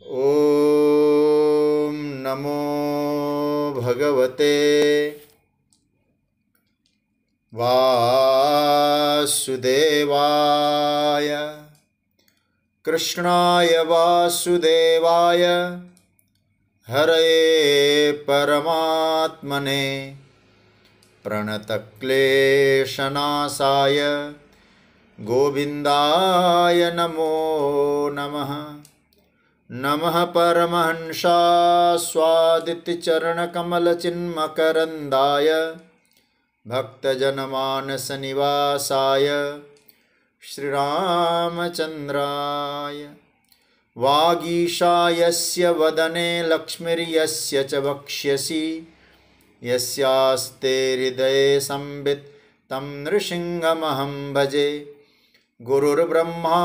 ॐ नमो भगवते वासुदेवाय कृष्णाय वासुदेवाय हरये परमात्मने प्रणतक्लेशनाशाय गोविन्दाय नमो नमः। नमः परमहंसास्वादितचरणकमलचिन्मकरन्दाय भक्तजनमानसनिवासाय श्रीरामचन्द्राय वागीशायस्य वदने लक्ष्मीर्यस्य च वक्ष्यसि यस्यास्ते हृदये संवित् तं नृसिंहमहं भजे। गुरुर्ब्रह्मा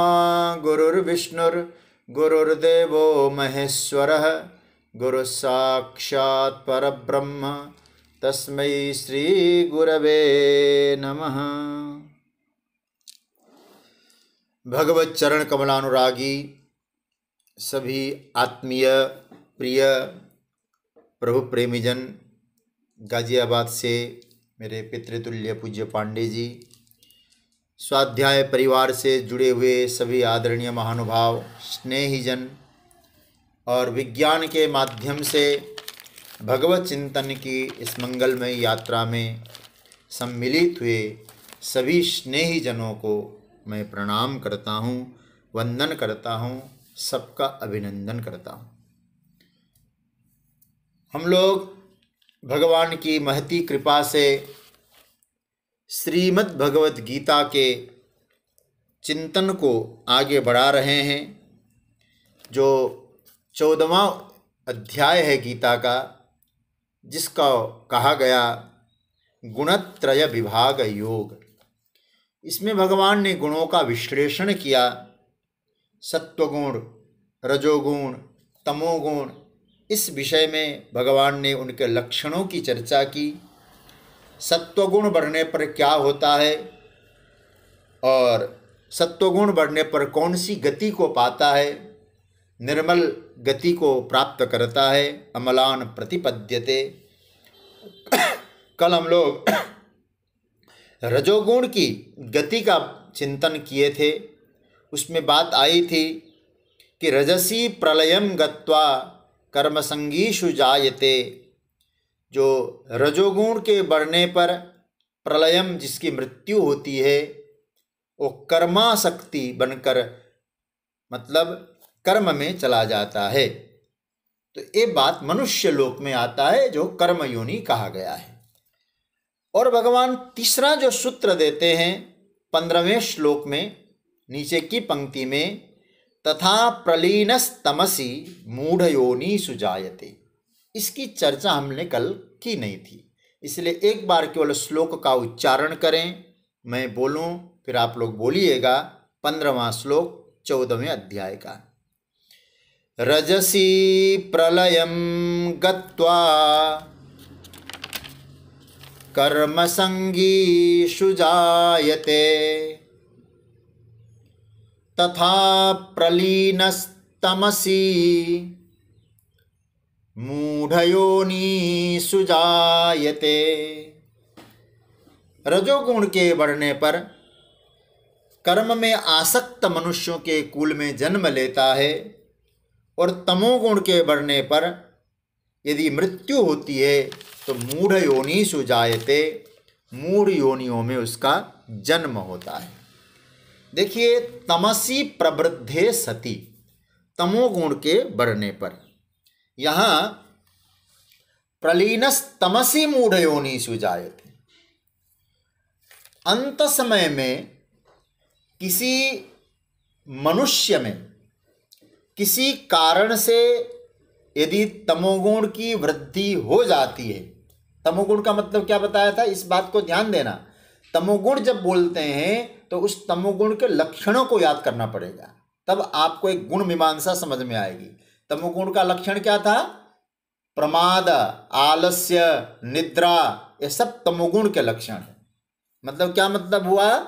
गुरुर्विष्णुर्गुरुर्देवो महेश्वरः गुरुस्साक्षात् परब्रह्म तस्मै श्रीगुरवे नमः। भगवत चरण कमलानुरागी सभी आत्मीय प्रिय प्रभु प्रेमीजन, गाजियाबाद से मेरे पितृतुल्य पूज्य पांडे जी, स्वाध्याय परिवार से जुड़े हुए सभी आदरणीय महानुभाव, स्नेहीजन और विज्ञान के माध्यम से भगवत चिंतन की इस मंगलमय यात्रा में सम्मिलित हुए सभी स्नेहीजनों को मैं प्रणाम करता हूँ, वंदन करता हूँ, सबका अभिनंदन करता हूँ। हम लोग भगवान की महती कृपा से श्रीमद् भगवत गीता के चिंतन को आगे बढ़ा रहे हैं। जो 14वां अध्याय है गीता का, जिसका कहा गया गुणत्रय विभाग योग। इसमें भगवान ने गुणों का विश्लेषण किया। सत्वगुण, रजोगुण, तमोगुण, इस विषय में भगवान ने उनके लक्षणों की चर्चा की। सत्वगुण बढ़ने पर क्या होता है और सत्वगुण बढ़ने पर कौन सी गति को पाता है, निर्मल गति को प्राप्त करता है, अमलान प्रतिपद्यते। कल हम लोग रजोगुण की गति का चिंतन किए थे। उसमें बात आई थी कि रजसी प्रलयम गत्वा कर्मसंगीषु जायते। जो रजोगुण के बढ़ने पर प्रलयम, जिसकी मृत्यु होती है, वो कर्मासक्ति बनकर मतलब कर्म में चला जाता है। तो ये बात मनुष्य लोक में आता है, जो कर्म योनि कहा गया है। और भगवान तीसरा जो सूत्र देते हैं 15वें श्लोक में, नीचे की पंक्ति में, तथा प्रलीनस्तमसी मूढ़ योनि सुजायते। इसकी चर्चा हमने कल की नहीं थी, इसलिए एक बार केवल श्लोक का उच्चारण करें, मैं बोलूं, फिर आप लोग बोलिएगा। 15वां श्लोक 14वें अध्याय का। रजसी प्रलयम गत्वा कर्मसंगीषु जायते तथा प्रलीनस्तमसी मूढ़योनिषु जायते। रजोगुण के बढ़ने पर कर्म में आसक्त मनुष्यों के कुल में जन्म लेता है, और तमोगुण के बढ़ने पर यदि मृत्यु होती है तो मूढ़ योनिषु जायते, मूढ़ योनियों में उसका जन्म होता है। देखिए, तमसी प्रवृद्धे सति, तमोगुण के बढ़ने पर, यहाँ प्रलीनस तमसी मूढ़ योनिषु जायते। अंत समय में किसी मनुष्य में किसी कारण से यदि तमोगुण की वृद्धि हो जाती है, तमोगुण का मतलब क्या बताया था, इस बात को ध्यान देना। तमोगुण जब बोलते हैं तो उस तमोगुण के लक्षणों को याद करना पड़ेगा, तब आपको एक गुण मीमांसा समझ में आएगी। तमोगुण का लक्षण क्या था? प्रमाद, आलस्य, निद्रा, ये सब तमोगुण के लक्षण हैं। मतलब क्या मतलब हुआ?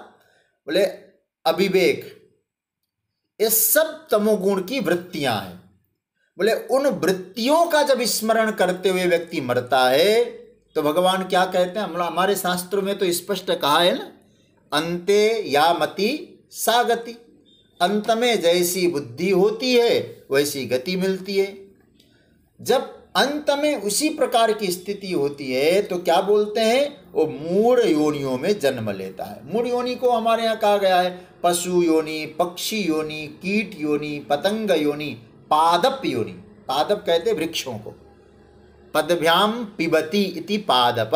बोले अविवेक, ये सब तमोगुण की वृत्तियां हैं। बोले उन वृत्तियों का जब स्मरण करते हुए व्यक्ति मरता है तो भगवान क्या कहते हैं, हमारे शास्त्रों में तो स्पष्ट कहा है ना, अंते या मति सा गति, अंत में जैसी बुद्धि होती है वैसी गति मिलती है। जब अंत में उसी प्रकार की स्थिति होती है तो क्या बोलते हैं, वो मूढ़ योनियों में जन्म लेता है। मूढ़ योनि को हमारे यहाँ कहा गया है पशु योनि, पक्षी योनि, कीट योनि, पतंग योनि, पादप योनि। पादप कहते वृक्षों को, पदभ्याम पिबती इति पादप,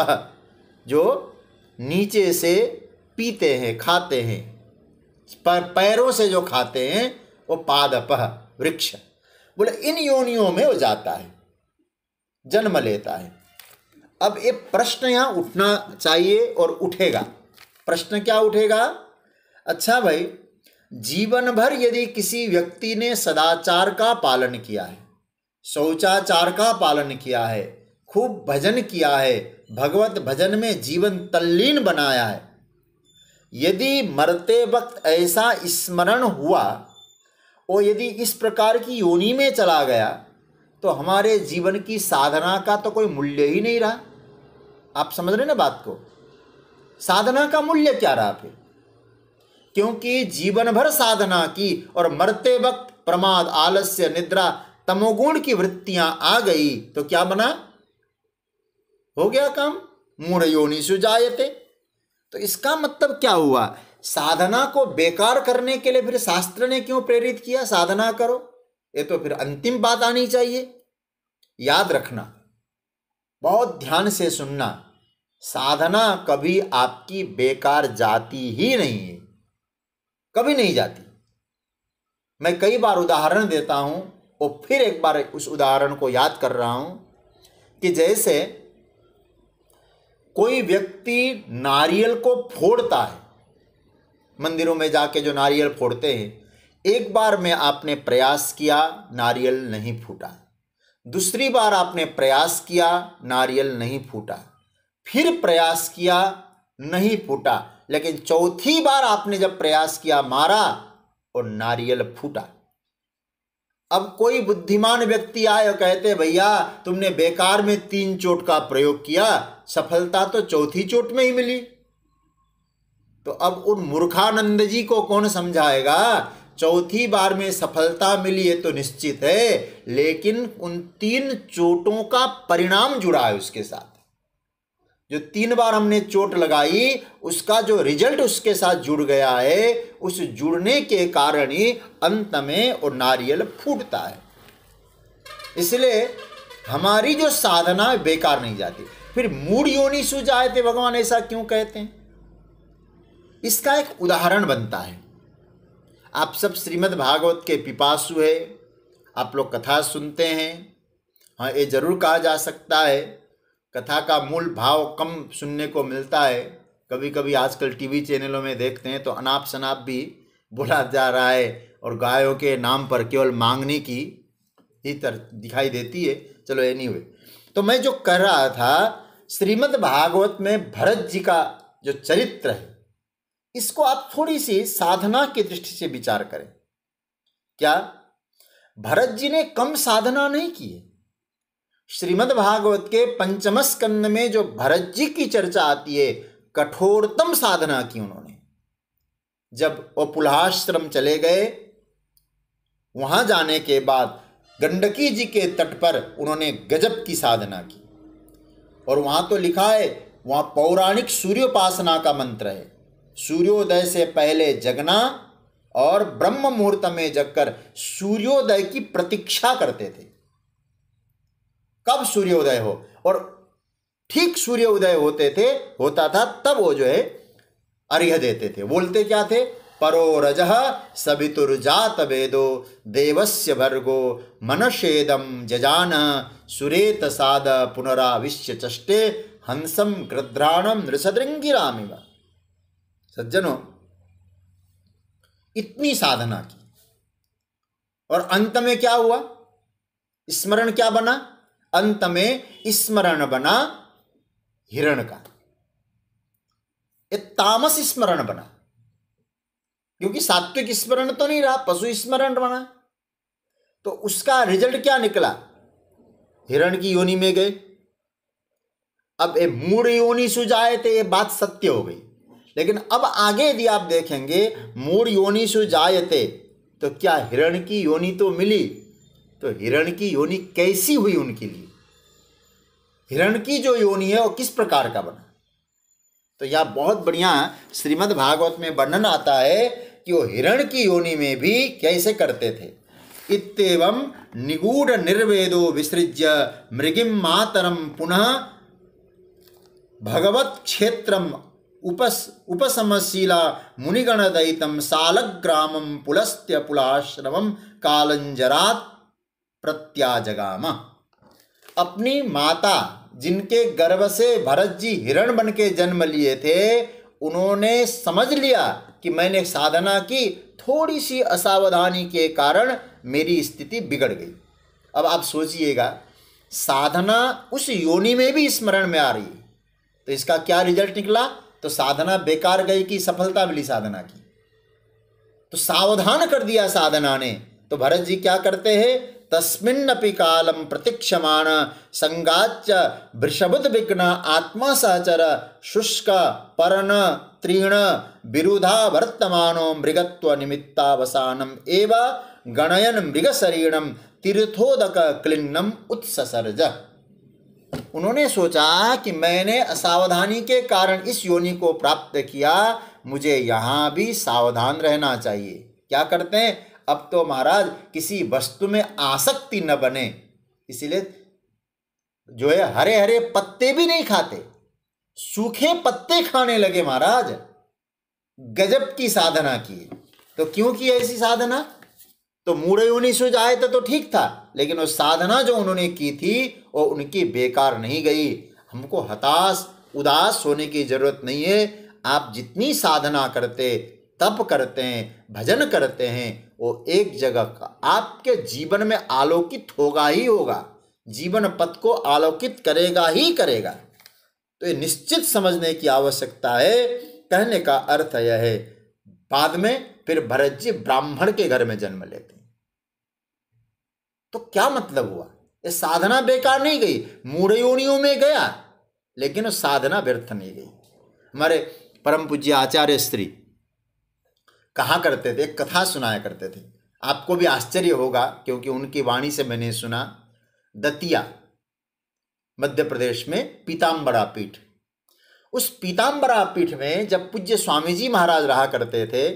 जो नीचे से पीते हैं, खाते हैं, पैरों से जो खाते हैं वो पादप वृक्ष। बोले इन योनियों में वो जाता है, जन्म लेता है। अब ये प्रश्न यहाँ उठना चाहिए और उठेगा। प्रश्न क्या उठेगा, अच्छा भाई, जीवन भर यदि किसी व्यक्ति ने सदाचार का पालन किया है, शौचाचार का पालन किया है, खूब भजन किया है, भगवत भजन में जीवन तल्लीन बनाया है, यदि मरते वक्त ऐसा स्मरण हुआ और यदि इस प्रकार की योनि में चला गया तो हमारे जीवन की साधना का तो कोई मूल्य ही नहीं रहा। आप समझ रहे ना बात को, साधना का मूल्य क्या रहा फिर, क्योंकि जीवन भर साधना की और मरते वक्त प्रमाद, आलस्य, निद्रा, तमोगुण की वृत्तियां आ गई तो क्या बना, हो गया काम, मूढ़ योनिषु जायते। तो इसका मतलब क्या हुआ, साधना को बेकार करने के लिए फिर शास्त्र ने क्यों प्रेरित किया, साधना करो, ये तो फिर अंतिम बात आनी चाहिए। याद रखना, बहुत ध्यान से सुनना, साधना कभी आपकी बेकार जाती ही नहीं है, कभी नहीं जाती। मैं कई बार उदाहरण देता हूं और फिर एक बार उस उदाहरण को याद कर रहा हूं कि जैसे कोई व्यक्ति नारियल को फोड़ता है, मंदिरों में जाके जो नारियल फोड़ते हैं, एक बार में आपने प्रयास किया, नारियल नहीं फूटा, दूसरी बार आपने प्रयास किया, नारियल नहीं फूटा, फिर प्रयास किया, नहीं फूटा, लेकिन चौथी बार आपने जब प्रयास किया, मारा और नारियल फूटा। अब कोई बुद्धिमान व्यक्ति आए और कहते भैया तुमने बेकार में 3 चोट का प्रयोग किया, सफलता तो चौथी चोट में ही मिली। तो अब उन मूर्खानंद जी को कौन समझाएगा, चौथी बार में सफलता मिली है तो निश्चित है, लेकिन उन 3 चोटों का परिणाम जुड़ा है उसके साथ। जो 3 बार हमने चोट लगाई उसका जो रिजल्ट उसके साथ जुड़ गया है, उस जुड़ने के कारण ही अंत में वो नारियल फूटता है। इसलिए हमारी जो साधना बेकार नहीं जाती। फिर मूढ़ योनिषु जायते भगवान ऐसा क्यों कहते हैं, इसका एक उदाहरण बनता है। आप सब श्रीमद् भागवत के पिपासु है, आप लोग कथा सुनते हैं। हाँ, ये जरूर कहा जा सकता है कथा का मूल भाव कम सुनने को मिलता है। कभी कभी आजकल टीवी चैनलों में देखते हैं तो अनाप शनाप भी बोला जा रहा है और गायों के नाम पर केवल मांगने की ही दिखाई देती है। चलो एनीवे, तो मैं जो कह रहा था, श्रीमद् भागवत में भरत जी का जो चरित्र है, इसको आप थोड़ी सी साधना की दृष्टि से विचार करें। क्या भरत जी ने कम साधना नहीं की है? श्रीमद् भागवत के 5म स्कंद में जो भरत जी की चर्चा आती है, कठोरतम साधना की उन्होंने। जब वो पुलहाश्रम चले गए, वहां जाने के बाद गंडकी जी के तट पर उन्होंने गजब की साधना की। और वहां तो लिखा है, वहां पौराणिक सूर्योपासना का मंत्र है, सूर्योदय से पहले जगना और ब्रह्म मुहूर्त में जगकर सूर्योदय की प्रतीक्षा करते थे, कब सूर्योदय हो। और ठीक सूर्योदय होता था तब वो जो है अर्घ्य देते थे। बोलते क्या थे, परो रजः सवितुर्जात वेदो देवस्य भर्गो मनशेदम जजान सुरेत साद पुनराविश्य चष्टे हंसम गृध्राणम नृसदृंगिरामिव। सज्जनों, इतनी साधना की और अंत में क्या हुआ, स्मरण क्या बना, अंत में स्मरण बना हिरण का। ये तामस स्मरण बना, क्योंकि सात्विक स्मरण तो नहीं रहा, पशु स्मरण बना। तो उसका रिजल्ट क्या निकला? हिरण की योनि में गए। अब ये मूढ़ योनि सुजायते, ये बात सत्य हो गई। लेकिन अब आगे यदि आप देखेंगे, मूढ़ योनि सुजायते, तो क्या हिरण की योनि तो मिली, तो हिरण की योनि कैसी हुई उनके लिए? हिरण की जो योनि है वो किस प्रकार का बना? तो यह बहुत बढ़िया श्रीमद् भागवत में वर्णन आता है कि वो हिरण की योनि में भी कैसे करते थे। इत्येवं निगूढ़ निर्वेदो विसृज्य मृगिम मातरम पुनः भगवत क्षेत्रम उपसमशीला मुनिगण दयितम सालग्रामम पुलस्त्य पुलाश्रमम कालंजरात प्रत्याजगाम। अपनी माता जिनके गर्भ से भरत जी हिरण बन के जन्म लिए थे, उन्होंने समझ लिया कि मैंने साधना की, थोड़ी सी असावधानी के कारण मेरी स्थिति बिगड़ गई। अब आप सोचिएगा, साधना उस योनि में भी स्मरण में आ रही है, तो इसका क्या रिजल्ट निकला? तो साधना बेकार गई कि सफलता मिली साधना की? तो सावधान कर दिया साधना ने। तो भरत जी क्या करते हैं? तस्मिन्नपि कालम प्रतीक्षमाण संगाच्य वृषभुद विघ्न आत्मा सहचर शुष्क पर्ण तीर्ण विरुधा वर्तमानो मृगत्व निमित्तावसानम एव गणयन मृगशरीरम तीर्थोदक क्लिन्नम उत्ससर्ज। उन्होंने सोचा कि मैंने असावधानी के कारण इस योनि को प्राप्त किया, मुझे यहाँ भी सावधान रहना चाहिए। क्या करते हैं? अब तो महाराज किसी वस्तु में आसक्ति न बने, इसीलिए जो है हरे हरे पत्ते भी नहीं खाते, सूखे पत्ते खाने लगे महाराज। गजब की साधना की। तो क्यों की ऐसी साधना? तो मूढ़ योनि सुजाए तो ठीक था, लेकिन वो साधना जो उन्होंने की थी वो उनकी बेकार नहीं गई। हमको हताश उदास होने की जरूरत नहीं है। आप जितनी साधना करते, तप करते हैं, भजन करते हैं, वो एक जगह का आपके जीवन में आलोकित होगा ही होगा, जीवन पथ को आलोकित करेगा ही करेगा। तो ये निश्चित समझने की आवश्यकता है। कहने का अर्थ यह है, बाद में फिर भरत जी ब्राह्मण के घर में जन्म लेते हैं। तो क्या मतलब हुआ? ये साधना बेकार नहीं गई, मूढ़ योनियों में गया, लेकिन साधना व्यर्थ नहीं गई। हमारे परम पूज्य आचार्य श्री कहा करते थे, एक कथा सुनाया करते थे, आपको भी आश्चर्य होगा क्योंकि उनकी वाणी से मैंने सुना। दतिया मध्य प्रदेश में पीताम्बरा पीठ, उस पीताम्बरा पीठ में जब पूज्य स्वामी जी महाराज रहा करते थे,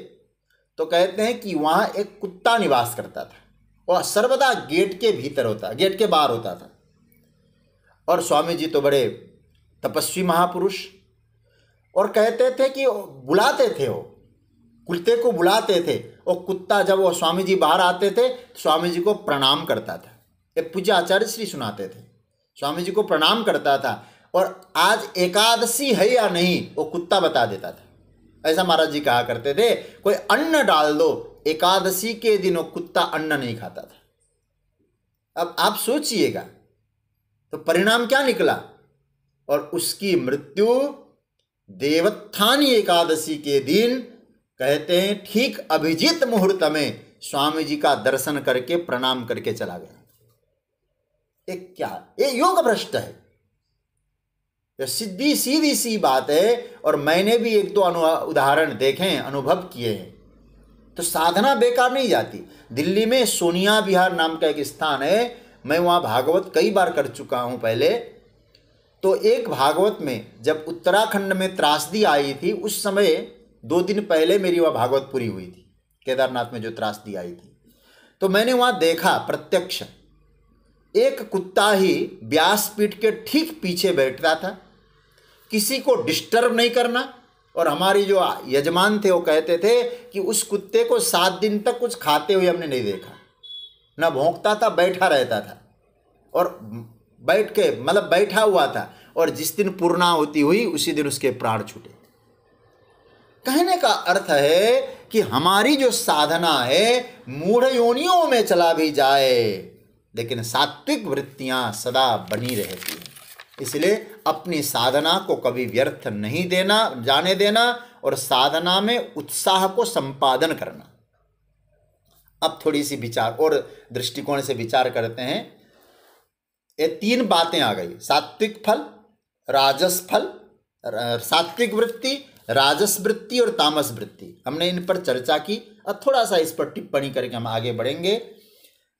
तो कहते हैं कि वहाँ एक कुत्ता निवास करता था, वह सर्वदा गेट के भीतर होता, गेट के बाहर होता था। और स्वामी जी तो बड़े तपस्वी महापुरुष, और कहते थे कि बुलाते थे, वो कुत्ते को बुलाते थे, और कुत्ता जब वो स्वामी जी बाहर आते थे स्वामी जी को प्रणाम करता था। एक पूज्य आचार्य श्री सुनाते थे, स्वामी जी को प्रणाम करता था, और आज एकादशी है या नहीं वो कुत्ता बता देता था। ऐसा महाराज जी कहा करते थे, कोई अन्न डाल दो, एकादशी के दिन वो कुत्ता अन्न नहीं खाता था। अब आप सोचिएगा तो परिणाम क्या निकला? और उसकी मृत्यु देवोत्थानी एकादशी के दिन, कहते हैं ठीक अभिजीत मुहूर्त में स्वामी जी का दर्शन करके प्रणाम करके चला गया। एक क्या, ये योग भ्रष्ट है, ये सीधी सीधी सी बात है। और मैंने भी एक दो उदाहरण देखे हैं, अनुभव किए हैं। तो साधना बेकार नहीं जाती। दिल्ली में सोनिया विहार नाम का एक स्थान है, मैं वहाँ भागवत कई बार कर चुका हूँ पहले। तो एक भागवत में जब उत्तराखंड में त्रासदी आई थी, उस समय 2 दिन पहले मेरी वह भागवत पूरी हुई थी, केदारनाथ में जो त्रासदी आई थी। तो मैंने वहाँ देखा प्रत्यक्ष, एक कुत्ता ही व्यासपीठ के ठीक पीछे बैठता था, किसी को डिस्टर्ब नहीं करना। और हमारी जो यजमान थे वो कहते थे कि उस कुत्ते को 7 दिन तक कुछ खाते हुए हमने नहीं देखा, न भौंकता था, बैठा रहता था, और बैठ के मतलब बैठा हुआ था। और जिस दिन पूर्णाहुति हुई उसी दिन उसके प्राण छूटे। कहने का अर्थ है कि हमारी जो साधना है मूढ़ योनियों में चला भी जाए, लेकिन सात्विक वृत्तियां सदा बनी रहती हैं। इसलिए अपनी साधना को कभी व्यर्थ नहीं देना, जाने देना, और साधना में उत्साह को संपादन करना। अब थोड़ी सी विचार और दृष्टिकोण से विचार करते हैं। ये 3 बातें आ गई, सात्विक फल, राजस फल, सात्विक वृत्ति, राजस वृत्ति और तामस वृत्ति। हमने इन पर चर्चा की। अब थोड़ा सा इस पर टिप्पणी करके हम आगे बढ़ेंगे।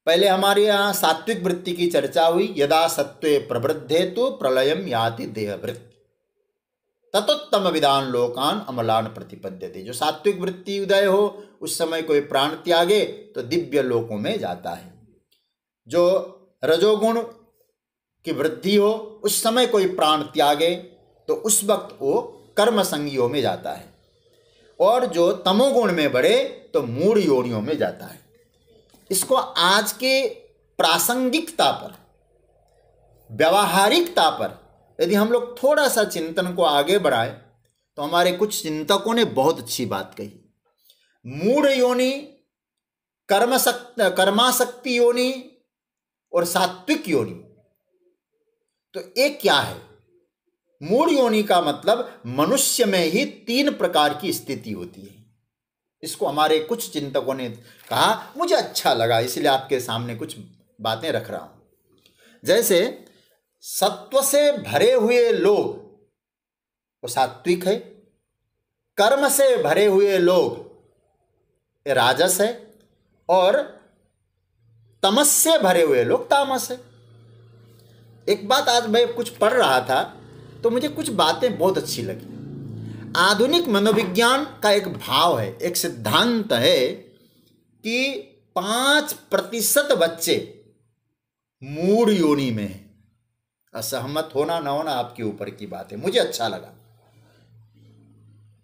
पहले हमारे यहाँ सात्विक वृत्ति की चर्चा हुई। यदा सत्वे प्रवृद्धे तो प्रलयम याति देहवृत्ति ततोत्तम विधान लोकान अमलान प्रतिपद्यते। जो सात्विक वृत्ति उदय हो उस समय कोई प्राण त्यागे तो दिव्य लोकों में जाता है। जो रजोगुण की वृद्धि हो उस समय कोई प्राण त्यागे तो उस वक्त वो कर्म संगियों में जाता है। और जो तमोगुण में बढ़े तो मूढ़ योनियों में जाता है। इसको आज के प्रासंगिकता पर, व्यावहारिकता पर यदि हम लोग थोड़ा सा चिंतन को आगे बढ़ाएं तो हमारे कुछ चिंतकों ने बहुत अच्छी बात कही। मूढ़ योनि, कर्माशक्ति योनि और सात्विक योनि, तो एक क्या है? मूढ़ योनि का मतलब मनुष्य में ही 3 प्रकार की स्थिति होती है। इसको हमारे कुछ चिंतकों ने कहा, मुझे अच्छा लगा इसलिए आपके सामने कुछ बातें रख रहा हूं। जैसे सत्व से भरे हुए लोग वो सात्विक है, कर्म से भरे हुए लोग राजस है और तमस से भरे हुए लोग तामस है। एक बात, आज मैं कुछ पढ़ रहा था तो मुझे कुछ बातें बहुत अच्छी लगी। आधुनिक मनोविज्ञान का एक भाव है, एक सिद्धांत है कि 5% बच्चे मूढ़ योनि में हैं। असहमत होना ना होना आपके ऊपर की बात है, मुझे अच्छा लगा।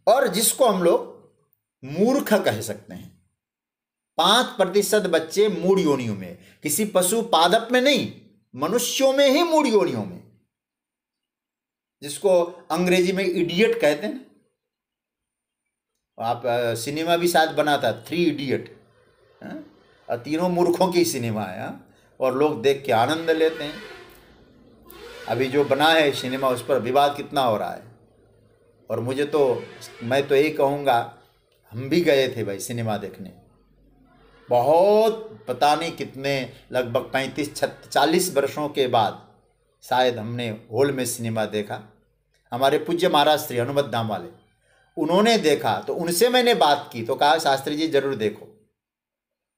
और जिसको हम लोग मूर्ख कह सकते हैं, 5% बच्चे मूढ़ योनियों में, किसी पशु पादप में नहीं, मनुष्यों में ही मूढ़ योनियों में, जिसको अंग्रेजी में इडियट कहते हैं। आप सिनेमा भी शायद बना था 3 इडियट, और तीनों मूर्खों की सिनेमा है, और लोग देख के आनंद लेते हैं। अभी जो बना है सिनेमा उस पर विवाद कितना हो रहा है। और मुझे तो, मैं तो यही कहूँगा, हम भी गए थे भाई सिनेमा देखने, बहुत पता नहीं कितने, लगभग 35-40 वर्षों के बाद शायद हमने हॉल में सिनेमा देखा। हमारे पूज्य महाराज श्री हनुमत धाम वाले, उन्होंने देखा तो उनसे मैंने बात की तो कहा शास्त्री जी जरूर देखो।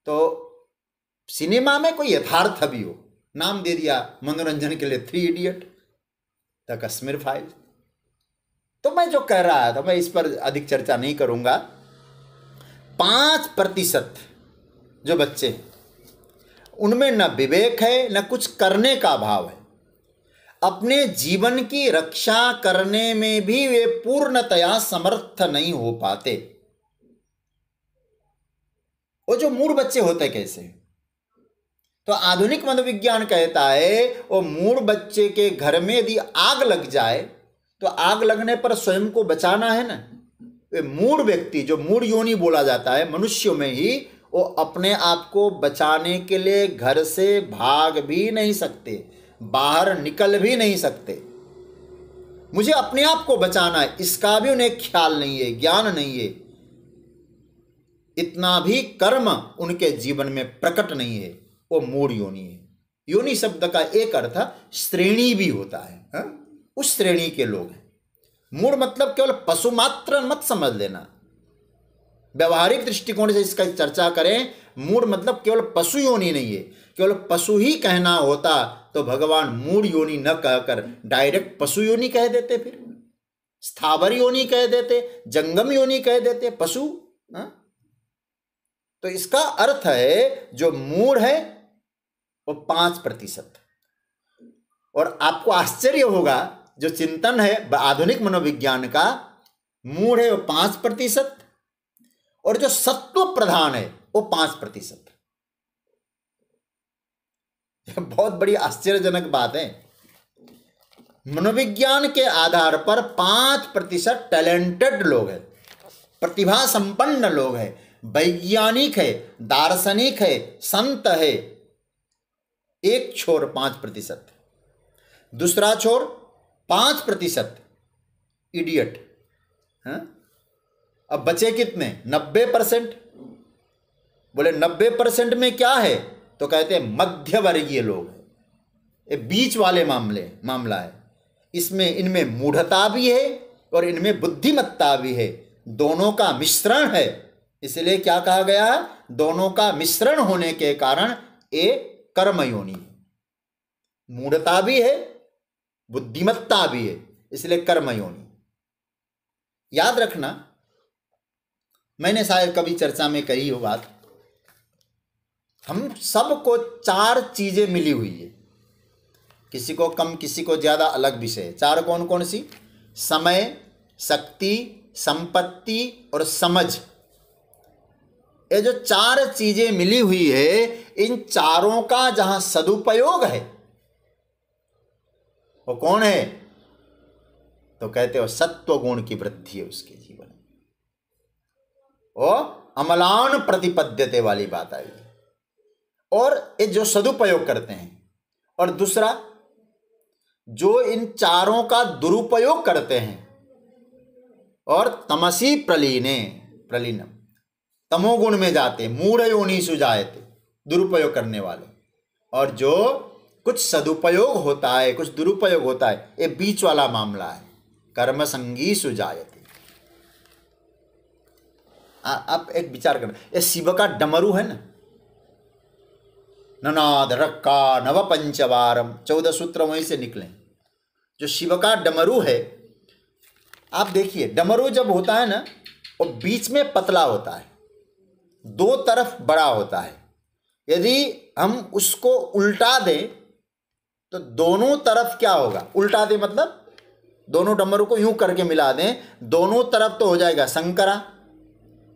तो सिनेमा में कोई यथार्थ भी हो, नाम दे दिया मनोरंजन के लिए 3 इडियट, द कश्मीर फाइल। तो मैं जो कह रहा था, मैं इस पर अधिक चर्चा नहीं करूंगा। 5% जो बच्चे हैं उनमें न विवेक है न कुछ करने का भाव है। अपने जीवन की रक्षा करने में भी वे पूर्णतया समर्थ नहीं हो पाते। वो जो मूढ़ बच्चे होते कैसे? तो आधुनिक मनोविज्ञान कहता है वो मूढ़ बच्चे के घर में यदि आग लग जाए तो आग लगने पर स्वयं को बचाना है ना। वे मूढ़ व्यक्ति, जो मूढ़ योनि बोला जाता है मनुष्यों में ही, वो अपने आप को बचाने के लिए घर से भाग भी नहीं सकते, बाहर निकल भी नहीं सकते। मुझे अपने आप को बचाना है, इसका भी उन्हें ख्याल नहीं है, ज्ञान नहीं है। इतना भी कर्म उनके जीवन में प्रकट नहीं है, वो मूढ़ योनि है। योनि शब्द का एक अर्थ श्रेणी भी होता है, उस श्रेणी के लोग हैं। मूढ़ मतलब केवल पशु मात्र मत समझ लेना। व्यवहारिक दृष्टिकोण से इसका चर्चा करें, मूढ़ मतलब केवल पशु योनि नहीं है। केवल पशु ही कहना होता तो भगवान मूढ़ योनि न कहकर डायरेक्ट पशु योनि कह देते, फिर स्थावर योनि कह देते, जंगम योनि कह देते, पशु। तो इसका अर्थ है जो मूढ़ है वो 5%। और आपको आश्चर्य होगा, जो चिंतन है आधुनिक मनोविज्ञान का, मूढ़ है वो 5% और जो सत्व प्रधान है वो 5%। यह बहुत बड़ी आश्चर्यजनक बात है। मनोविज्ञान के आधार पर 5% टैलेंटेड लोग हैं, प्रतिभा संपन्न लोग हैं, वैज्ञानिक है, दार्शनिक है, संत है। एक छोर 5%, दूसरा छोर 5% इडियट। अब बचे कितने? 90%। बोले 90% में क्या है, तो कहते हैं मध्यवर्गीय लोग हैं, ये बीच वाले मामला है। इसमें इनमें मूढ़ता भी है और इनमें बुद्धिमत्ता भी है, दोनों का मिश्रण है। इसलिए क्या कहा गया है, दोनों का मिश्रण होने के कारण ये कर्मयोनि है। मूढ़ता भी है, बुद्धिमत्ता भी है, इसलिए कर्मयोनि। याद रखना, मैंने शायद कभी चर्चा में कही हो बात, हम सबको 4 चीजें मिली हुई है, किसी को कम किसी को ज्यादा, अलग विषय है। 4 कौन कौन सी? समय, शक्ति, संपत्ति और समझ। ये जो 4 चीजें मिली हुई है, इन चारों का जहां सदुपयोग है वो कौन है, तो कहते हो सत्व गुण की वृद्धि है उसके जीवन में, और अमलान प्रतिपद्यते वाली बात आई। और ये जो सदुपयोग करते हैं, और दूसरा जो इन चारों का दुरुपयोग करते हैं, और तमसी प्रलीनम, तमोगुण में जाते, मूढ़ योनिषु जायते, दुरुपयोग करने वाले। और जो कुछ सदुपयोग होता है, कुछ दुरुपयोग होता है, ये बीच वाला मामला है, कर्म संगीषु जायते। आप एक विचार करना, ये शिव का डमरू है ना, ननाद रक्का नव पंचवारम, 14 सूत्र वहीं से निकले। जो शिव का डमरू है, आप देखिए, डमरू जब होता है ना, वो बीच में पतला होता है, 2 तरफ बड़ा होता है। यदि हम उसको उल्टा दें तो दोनों तरफ क्या होगा, उल्टा दें मतलब दोनों डमरू को यूं करके मिला दें, दोनों तरफ तो हो जाएगा संकरा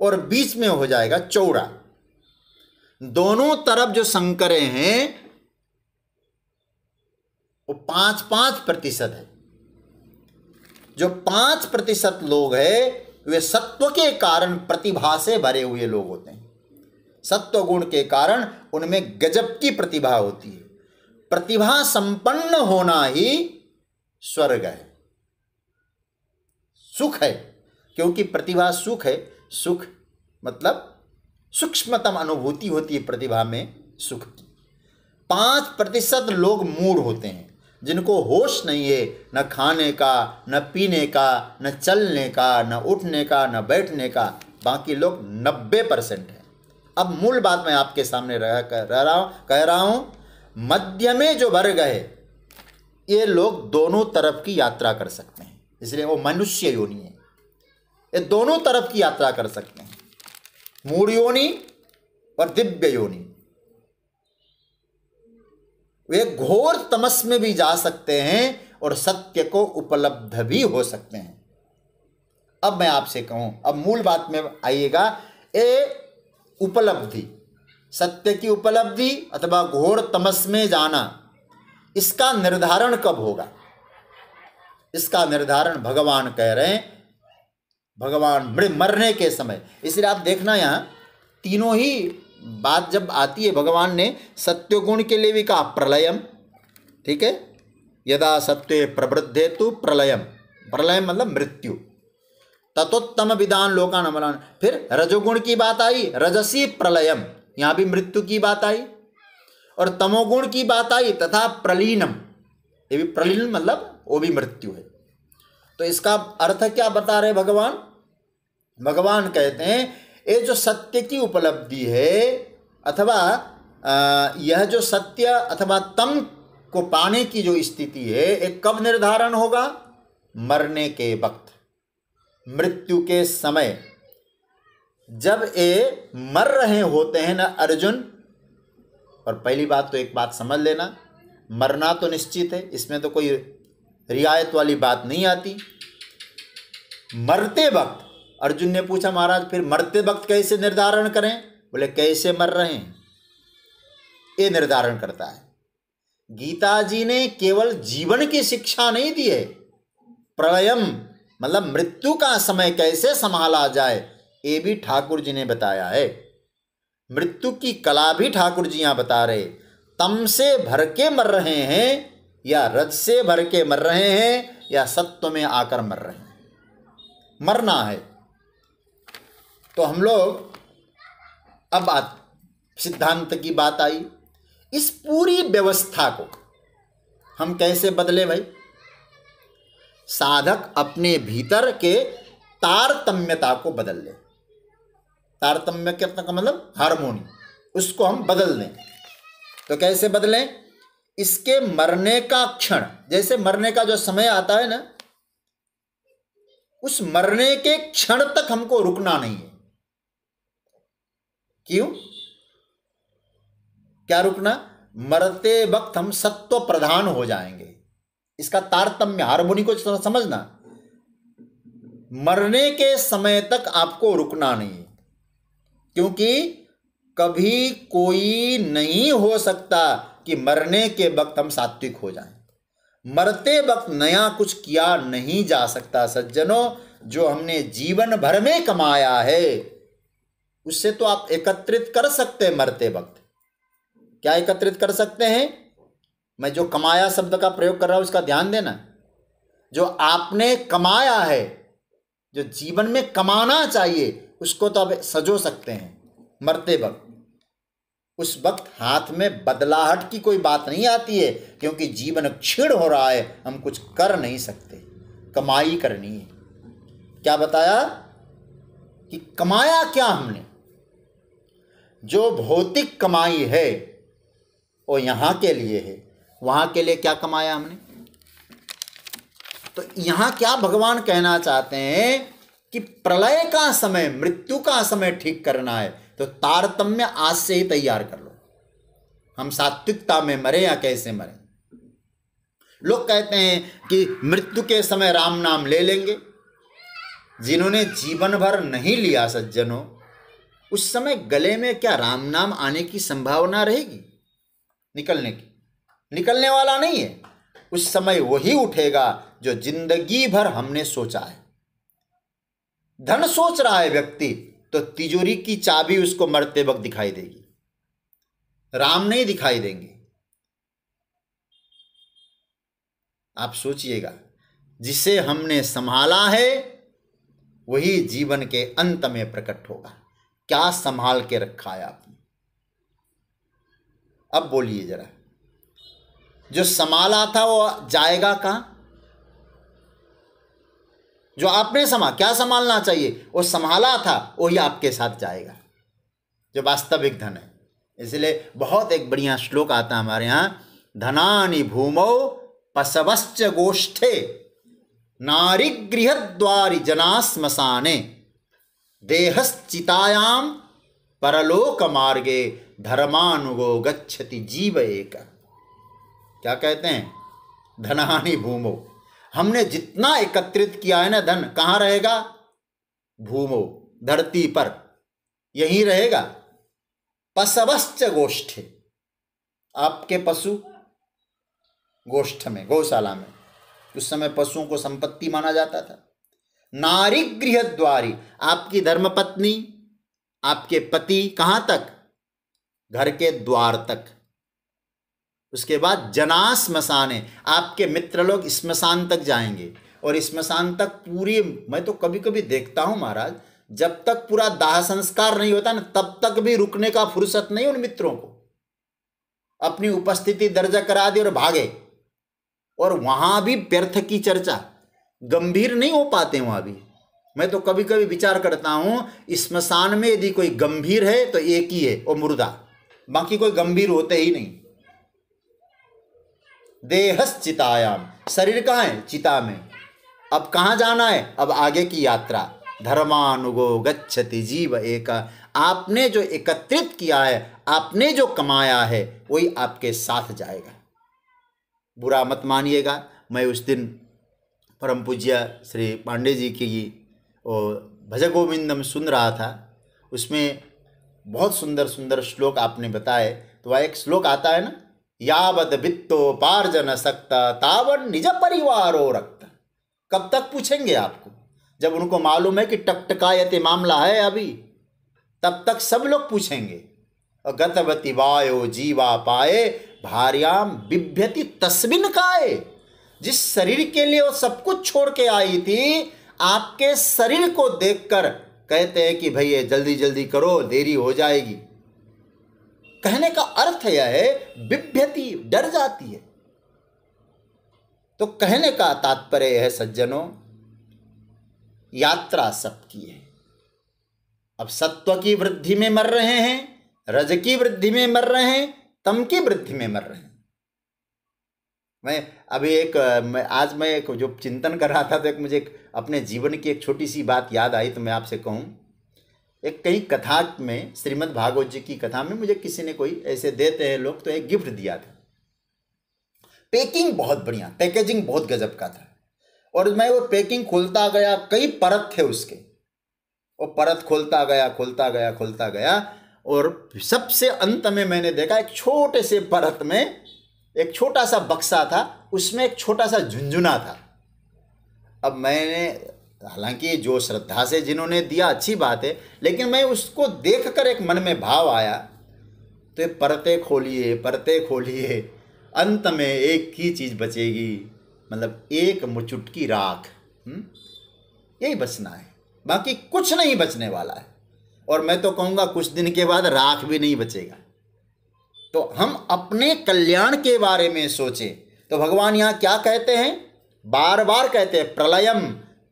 और बीच में हो जाएगा चौड़ा। दोनों तरफ जो संकरे हैं वो 5-5% है। जो 5% लोग हैं वे सत्व के कारण प्रतिभा से भरे हुए लोग होते हैं। सत्व गुण के कारण उनमें गजब की प्रतिभा होती है। प्रतिभा संपन्न होना ही स्वर्ग है, सुख है, क्योंकि प्रतिभा सुख है। सुख मतलब सूक्ष्मतम अनुभूति होती है प्रतिभा में सुख की। 5% लोग मूढ़ होते हैं, जिनको होश नहीं है, न खाने का, न पीने का, न चलने का, न उठने का, न बैठने का। बाकी लोग 90% है। अब मूल बात मैं आपके सामने कह रहा हूं, मध्य में जो वर्ग है ये लोग दोनों तरफ की यात्रा कर सकते हैं, इसलिए वो मनुष्य योनि है। ये दोनों तरफ की यात्रा कर सकते हैं, मूढ़ योनि और दिव्य योनि। वे घोर तमस में भी जा सकते हैं और सत्य को उपलब्ध भी हो सकते हैं। अब मैं आपसे कहूं, अब मूल बात में आइएगा, ये उपलब्धि, सत्य की उपलब्धि अथवा घोर तमस में जाना, इसका निर्धारण कब होगा? इसका निर्धारण भगवान कह रहे हैं, भगवान मरने के समय। इसलिए आप देखना यहाँ तीनों ही बात जब आती है, भगवान ने सत्य गुण के लिए भी कहा प्रलयम, ठीक है, यदा सत्य प्रवृद्धे तु प्रलयम, प्रलय मतलब मृत्यु, ततोत्तम विदान लोकान अमलान। फिर रजोगुण की बात आई, रजसी प्रलयम, यहाँ भी मृत्यु की बात आई। और तमोगुण की बात आई, तथा प्रलीनम, ये भी प्रलीन मतलब वो भी मृत्यु है। तो इसका अर्थ क्या बता रहे भगवान? भगवान कहते हैं ये जो सत्य की उपलब्धि है, अथवा यह जो सत्य अथवा तम को पाने की जो स्थिति है, ये कब निर्धारण होगा? मरने के वक्त, मृत्यु के समय। जब ये मर रहे होते हैं ना अर्जुन, और पहली बात तो एक बात समझ लेना, मरना तो निश्चित है, इसमें तो कोई रियायत वाली बात नहीं आती। मरते वक्त अर्जुन ने पूछा, महाराज फिर मरते वक्त कैसे निर्धारण करें? बोले कैसे मर रहे हैं ये निर्धारण करता है। गीता जी ने केवल जीवन की शिक्षा नहीं दी है, प्रलयम मतलब मृत्यु का समय कैसे संभाला जाए ये भी ठाकुर जी ने बताया है। मृत्यु की कला भी ठाकुर जी यहाँ बता रहे। तम से भर के मर रहे हैं या रज से भर के मर रहे हैं या सत्व में आकर मर रहे हैं, मरना है। तो हम लोग अब सिद्धांत की बात आई। इस पूरी व्यवस्था को हम कैसे बदले भाई? साधक अपने भीतर के तारतम्यता को बदल ले। तारतम्य का मतलब हार्मोनी, उसको हम बदल दें। तो कैसे बदलें? इसके मरने का क्षण, जैसे मरने का जो समय आता है ना, उस मरने के क्षण तक हमको रुकना नहीं है। क्यों? क्या रुकना? मरते वक्त हम सत्व प्रधान हो जाएंगे। इसका तारतम्य, हार्मोनी को समझना। मरने के समय तक आपको रुकना नहीं है, क्योंकि कभी कोई नहीं हो सकता कि मरने के वक्त हम सात्विक हो जाएं। मरते वक्त नया कुछ किया नहीं जा सकता सज्जनों। जो हमने जीवन भर में कमाया है उससे तो आप एकत्रित कर सकते हैं मरते वक्त। क्या एकत्रित कर सकते हैं? मैं जो कमाया शब्द का प्रयोग कर रहा हूं उसका ध्यान देना। जो आपने कमाया है, जो जीवन में कमाना चाहिए, उसको तो आप सजो सकते हैं मरते वक्त। उस वक्त हाथ में बदलाहट की कोई बात नहीं आती है, क्योंकि जीवन क्षीण हो रहा है, हम कुछ कर नहीं सकते, कमाई करनी है। क्या बताया कि कमाया क्या हमने? जो भौतिक कमाई है वो यहां के लिए है, वहां के लिए क्या कमाया हमने? तो यहां क्या भगवान कहना चाहते हैं कि प्रलय का समय, मृत्यु का समय ठीक करना है तो तारतम्य आज से ही तैयार कर लो। हम सात्विकता में मरे या कैसे मरे? लोग कहते हैं कि मृत्यु के समय राम नाम ले लेंगे। जिन्होंने जीवन भर नहीं लिया सज्जनों, उस समय गले में क्या राम नाम आने की संभावना रहेगी? निकलने की? निकलने वाला नहीं है। उस समय वही उठेगा जो जिंदगी भर हमने सोचा है। धन सोच रहा है व्यक्ति, तो तिजोरी की चाबी उसको मरते वक्त दिखाई देगी, राम नहीं दिखाई देंगे। आप सोचिएगा, जिसे हमने संभाला है वही जीवन के अंत में प्रकट होगा। क्या संभाल के रखा है आपने? अब बोलिए जरा, जो संभाला था वो जाएगा कहां? जो आपने क्या संभालना चाहिए वो संभाला था, वही आपके साथ जाएगा, जो वास्तविक धन है। इसलिए बहुत एक बढ़िया श्लोक आता है हमारे यहाँ, धनानि भूमौ पशवश्च गोष्ठे नारीगृहद्वारि जना श्मशाने देहश्चितायाम परलोक मार्गे धर्मानुगो गच्छति जीव एक। क्या कहते हैं? धनानि भूमो, हमने जितना एकत्रित किया है ना धन, कहाँ रहेगा? भूमो, धरती पर, यहीं रहेगा। पशवश्च गोष्ठे, आपके पशु गोष्ठ में, गौशाला में, उस समय पशुओं को संपत्ति माना जाता था। नारी गृह द्वारी, आपकी धर्मपत्नी, आपके पति, कहाँ तक? घर के द्वार तक। उसके बाद जना श्मशाने, आपके मित्र लोग स्मशान तक जाएंगे। और स्मशान तक पूरी, मैं तो कभी कभी देखता हूं महाराज, जब तक पूरा दाह संस्कार नहीं होता ना, तब तक भी रुकने का फुर्सत नहीं उन मित्रों को। अपनी उपस्थिति दर्ज करा दी और भागे। और वहां भी व्यर्थ की चर्चा, गंभीर नहीं हो पाते वहां भी। मैं तो कभी कभी विचार करता हूं, स्मशान में यदि कोई गंभीर है तो एक ही है, वो मुर्दा, बाकी कोई गंभीर होते ही नहीं। देहश्चितायाम, शरीर कहाँ है? चिता में। अब कहाँ जाना है? अब आगे की यात्रा। धर्मानुगो गच्छति जीव एक, आपने जो एकत्रित किया है, आपने जो कमाया है, वही आपके साथ जाएगा। बुरा मत मानिएगा, मैं उस दिन परम पूज्य श्री पांडे जी की और भज गोविंदम सुन रहा था, उसमें बहुत सुंदर सुंदर श्लोक आपने बताए। तो वह एक श्लोक आता है ना, यावद वित्तोपार्जन सक्ता तावन निज परिवारो रक्त। कब तक पूछेंगे आपको? जब उनको मालूम है कि टकटकायते मामला है अभी, तब तक सब लोग पूछेंगे। गतवती वायो जीवा पाए भार्याम बिभ्यति तस्मिन् काये। जिस शरीर के लिए वो सब कुछ छोड़ के आई थी, आपके शरीर को देखकर कहते हैं कि भैया जल्दी जल्दी करो, देरी हो जाएगी। कहने का अर्थ यह है बिभ्यति, डर जाती है। तो कहने का तात्पर्य है सज्जनों, यात्रा सबकी है। अब सत्व की वृद्धि में मर रहे हैं, रज की वृद्धि में मर रहे हैं, तम की वृद्धि में मर रहे हैं। मैं अभी आज मैं एक जो चिंतन कर रहा था, तो एक मुझे अपने जीवन की एक छोटी सी बात याद आई, तो मैं आपसे कहूं। एक कई कथा में, श्रीमद् भागवत जी की कथा में, मुझे किसी ने, कोई ऐसे देते हैं लोग, तो एक गिफ्ट दिया था। पैकिंग बहुत बढ़िया, पैकेजिंग बहुत गजब का था। और मैं वो पैकिंग खोलता गया, कई परत थे उसके, वो परत खोलता गया, और सबसे अंत में मैंने देखा एक छोटे से परत में एक छोटा सा बक्सा था, उसमें एक छोटा सा झुंझुना था। अब मैंने, हालांकि जो श्रद्धा से जिन्होंने दिया अच्छी बात है, लेकिन मैं उसको देखकर एक मन में भाव आया, तो ये परतें खोलिए, अंत में एक ही चीज़ बचेगी, मतलब एक मुचुटकी राख, यही बचना है, बाकी कुछ नहीं बचने वाला है। और मैं तो कहूँगा कुछ दिन के बाद राख भी नहीं बचेगा। तो हम अपने कल्याण के बारे में सोचें। तो भगवान यहाँ क्या कहते हैं, बार बार कहते हैं प्रलयम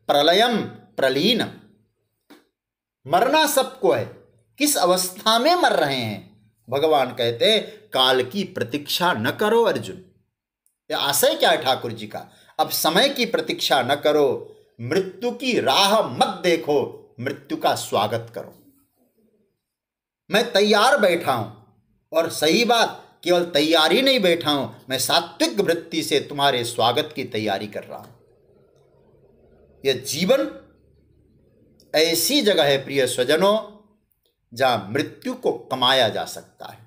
प्रलयम प्रलीनम। मरना सबको है, किस अवस्था में मर रहे हैं। भगवान कहते हैं काल की प्रतीक्षा न करो अर्जुन। यह आशय क्या है ठाकुर जी का, अब समय की प्रतीक्षा न करो, मृत्यु की राह मत देखो, मृत्यु का स्वागत करो। मैं तैयार बैठा हूं, और सही बात, केवल तैयारी नहीं बैठा हूं, मैं सात्विक वृत्ति से तुम्हारे स्वागत की तैयारी कर रहा हूं। यह जीवन ऐसी जगह है प्रिय स्वजनों, जहां मृत्यु को कमाया जा सकता है,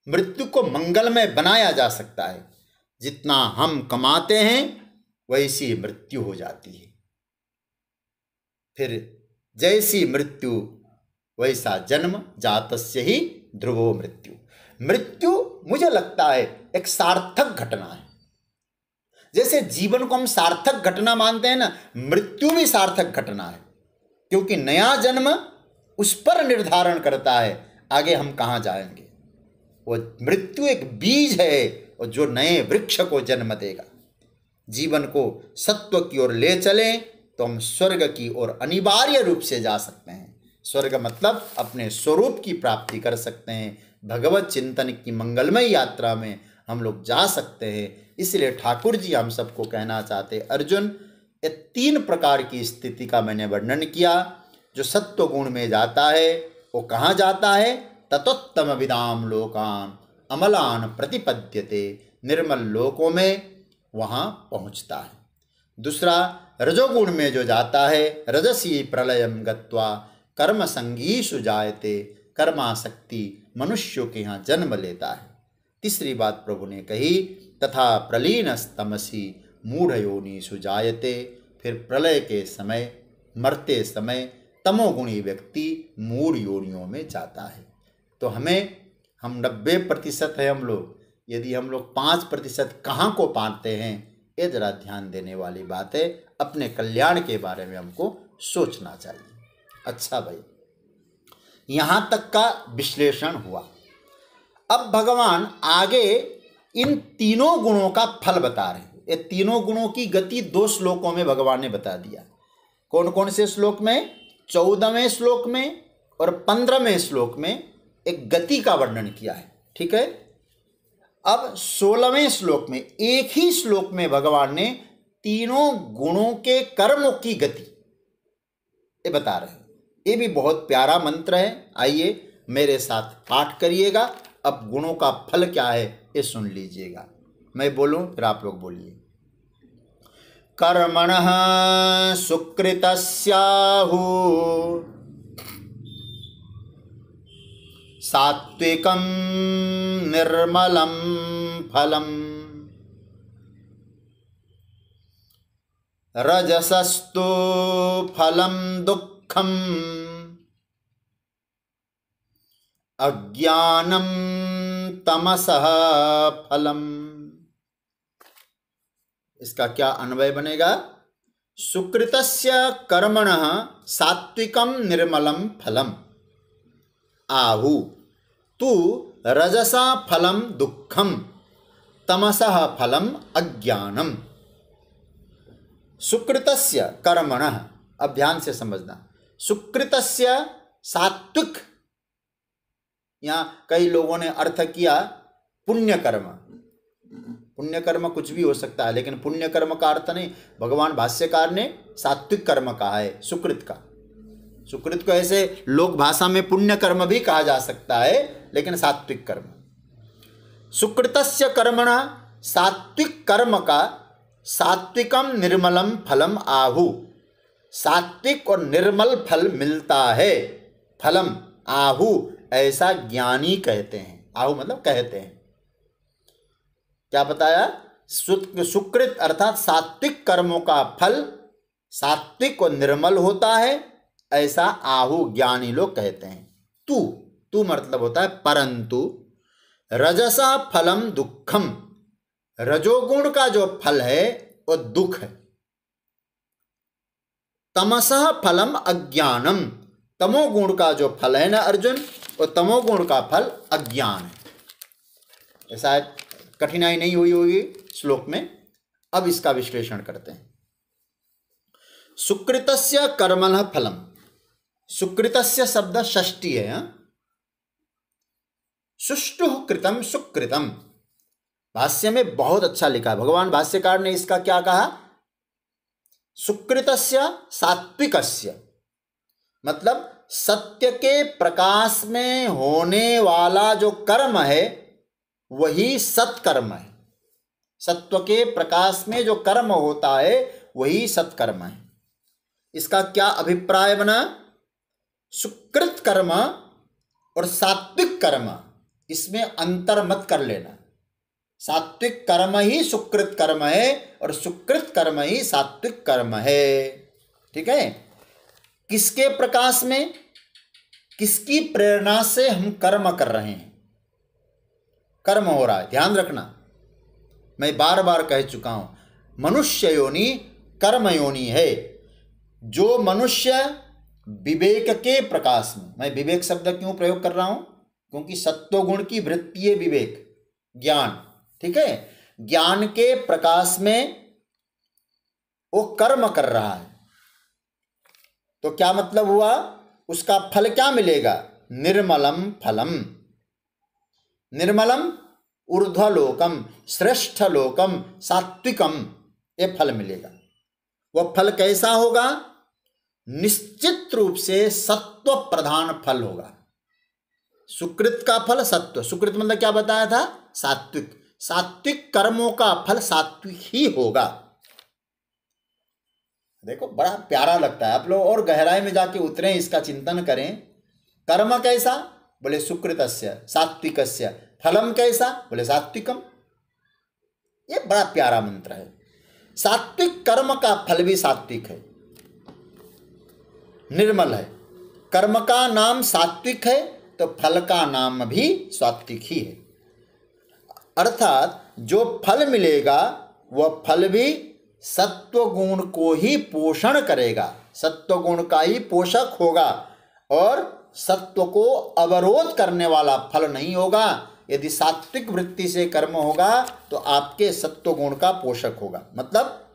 मृत्यु को मंगलमय बनाया जा सकता है। जितना हम कमाते हैं वैसी मृत्यु हो जाती है, फिर जैसी मृत्यु वैसा जन्म, जातस्य ही ध्रुवो मृत्यु। मृत्यु मुझे लगता है एक सार्थक घटना है। जैसे जीवन को हम सार्थक घटना मानते हैं ना, मृत्यु भी सार्थक घटना है, क्योंकि नया जन्म उस पर निर्धारण करता है आगे हम कहाँ जाएंगे। वो मृत्यु एक बीज है, और जो नए वृक्ष को जन्म देगा। जीवन को सत्व की ओर ले चलें तो हम स्वर्ग की ओर अनिवार्य रूप से जा सकते हैं। स्वर्ग मतलब अपने स्वरूप की प्राप्ति कर सकते हैं। भगवत चिंतन की मंगलमय यात्रा में हम लोग जा सकते हैं। इसलिए ठाकुर जी हम सबको कहना चाहते, अर्जुन, ये 3 प्रकार की स्थिति का मैंने वर्णन किया। जो सत्व गुण में जाता है वो कहाँ जाता है, ततोत्तम विदाम लोकान अमलान प्रतिपद्यते, निर्मल लोकों में वहाँ पहुँचता है। दूसरा, रजोगुण में जो जाता है, रजसी प्रलयम गत्वा कर्म संगीषु जायते, कर्मासक्ति मनुष्यों के यहाँ जन्म लेता है। तीसरी बात प्रभु ने कही, तथा प्रलीनस्तमसी मूढ़योनिषु जायते, फिर प्रलय के समय, मरते समय तमोगुणी व्यक्ति मूढ़ योनियों में जाता है। तो हम 90% है हम लोग, यदि हम लोग 5% कहाँ को पाते हैं, ये जरा ध्यान देने वाली बात है। अपने कल्याण के बारे में हमको सोचना चाहिए। अच्छा भाई, यहाँ तक का विश्लेषण हुआ। अब भगवान आगे इन तीनों गुणों का फल बता रहे हैं। ये तीनों गुणों की गति 2 श्लोकों में भगवान ने बता दिया। कौन कौन से श्लोक में? 14वें श्लोक में और 15वें श्लोक में एक गति का वर्णन किया है। ठीक है। अब 16वें श्लोक में, एक ही श्लोक में भगवान ने तीनों गुणों के कर्मों की गति ये बता रहे हैं। ये भी बहुत प्यारा मंत्र है। आइए मेरे साथ पाठ करिएगा। अब गुणों का फल क्या है ये सुन लीजिएगा। मैं बोलूं फिर आप लोग बोलिए। कर्मणः सुकृतस्याहु सात्विकं निर्मलं फलम् रजसस्तु फलं दुःखम् अज्ञानं तमसः फलम्। इसका क्या अन्वय बनेगा? सुकृतस्य कर्मणः सात्विकं निर्मलं फलम् आहु। तू रजसा फलम दुःखम तमसः फलम अज्ञानम। सुकृतस्य कर्मणः, अब ध्यान से समझना, सुकृतस्य सात्विक, यहाँ कई लोगों ने अर्थ किया पुण्य कर्म। पुण्य कर्म कुछ भी हो सकता है, लेकिन पुण्य कर्म का अर्थ नहीं, भगवान भाष्यकार ने सात्विक कर्म कहा है सुकृत का। सुकृत को ऐसे लोक भाषा में पुण्य कर्म भी कहा जा सकता है, लेकिन सात्विक कर्म। सुकृतस्य कर्मणा, सात्विक कर्म का सात्विकम निर्मलम फलम आहु, सात्विक और निर्मल फल मिलता है। फलम आहु, ऐसा ज्ञानी कहते हैं। आहु मतलब कहते हैं। क्या बताया? सुकृत अर्थात सात्विक कर्मों का फल सात्विक और निर्मल होता है, ऐसा आहु ज्ञानी लोग कहते हैं। तू मतलब होता है परंतु, रजसा फलम दुखम, रजोगुण का जो फल है वो दुख है। तमसः फलम अज्ञानम, तमोगुण का जो फल है ना अर्जुन, वो तमोगुण का फल अज्ञान है। ऐसा कठिनाई नहीं हुई होगी श्लोक में। अब इसका विश्लेषण करते हैं। सुकृतस्य कर्मणः फलम, सुकृतस्य शब्द षष्ठी है। सुष्टुः कृतम सुकृतम, भाष्य में बहुत अच्छा लिखा है। भगवान भाष्यकार ने इसका क्या कहा? सुकृतस्य सात्विकस्य, मतलब सत्य के प्रकाश में होने वाला जो कर्म है वही सत्कर्म है। सत्व के प्रकाश में जो कर्म होता है वही सत्कर्म है। इसका क्या अभिप्राय बना? सुकृत कर्म और सात्विक कर्म, इसमें अंतर मत कर लेना। सात्विक कर्म ही सुकृत कर्म है और सुकृत कर्म ही सात्विक कर्म है। ठीक है? किसके प्रकाश में, किसकी प्रेरणा से हम कर्म कर रहे हैं, कर्म हो रहा है। ध्यान रखना, मैं बार बार कह चुका हूं, मनुष्य योनि कर्म योनि है। जो मनुष्य विवेक के प्रकाश में, मैं विवेक शब्द क्यों प्रयोग कर रहा हूं? क्योंकि सत्वगुण की वृत्ति है विवेक, ज्ञान। ठीक है? ज्ञान के प्रकाश में वो कर्म कर रहा है, तो क्या मतलब हुआ? उसका फल क्या मिलेगा? निर्मलम फलम, निर्मलम ऊर्ध्वलोकम, श्रेष्ठ लोकम, सात्विकम, ये फल मिलेगा। वह फल कैसा होगा? निश्चित रूप से सत्व प्रधान फल होगा। सुकृत का फल सत्व, सुकृत मतलब क्या बताया था? सात्विक। सात्विक कर्मों का फल सात्विक ही होगा। देखो बड़ा प्यारा लगता है। आप लोग और गहराई में जाके उतरें, इसका चिंतन करें। कर्म कैसा? बोले सुकृतस्य सात्विकस्य। फलम कैसा? बोले सात्विकम। ये बड़ा प्यारा मंत्र है। सात्विक कर्म का फल भी सात्विक है, निर्मल है। कर्म का नाम सात्विक है तो फल का नाम भी सात्विक ही है। अर्थात जो फल मिलेगा वह फल भी सत्वगुण को ही पोषण करेगा, सत्वगुण का ही पोषक होगा, और सत्व को अवरोध करने वाला फल नहीं होगा। यदि सात्विक वृत्ति से कर्म होगा तो आपके सत्वगुण का पोषक होगा। मतलब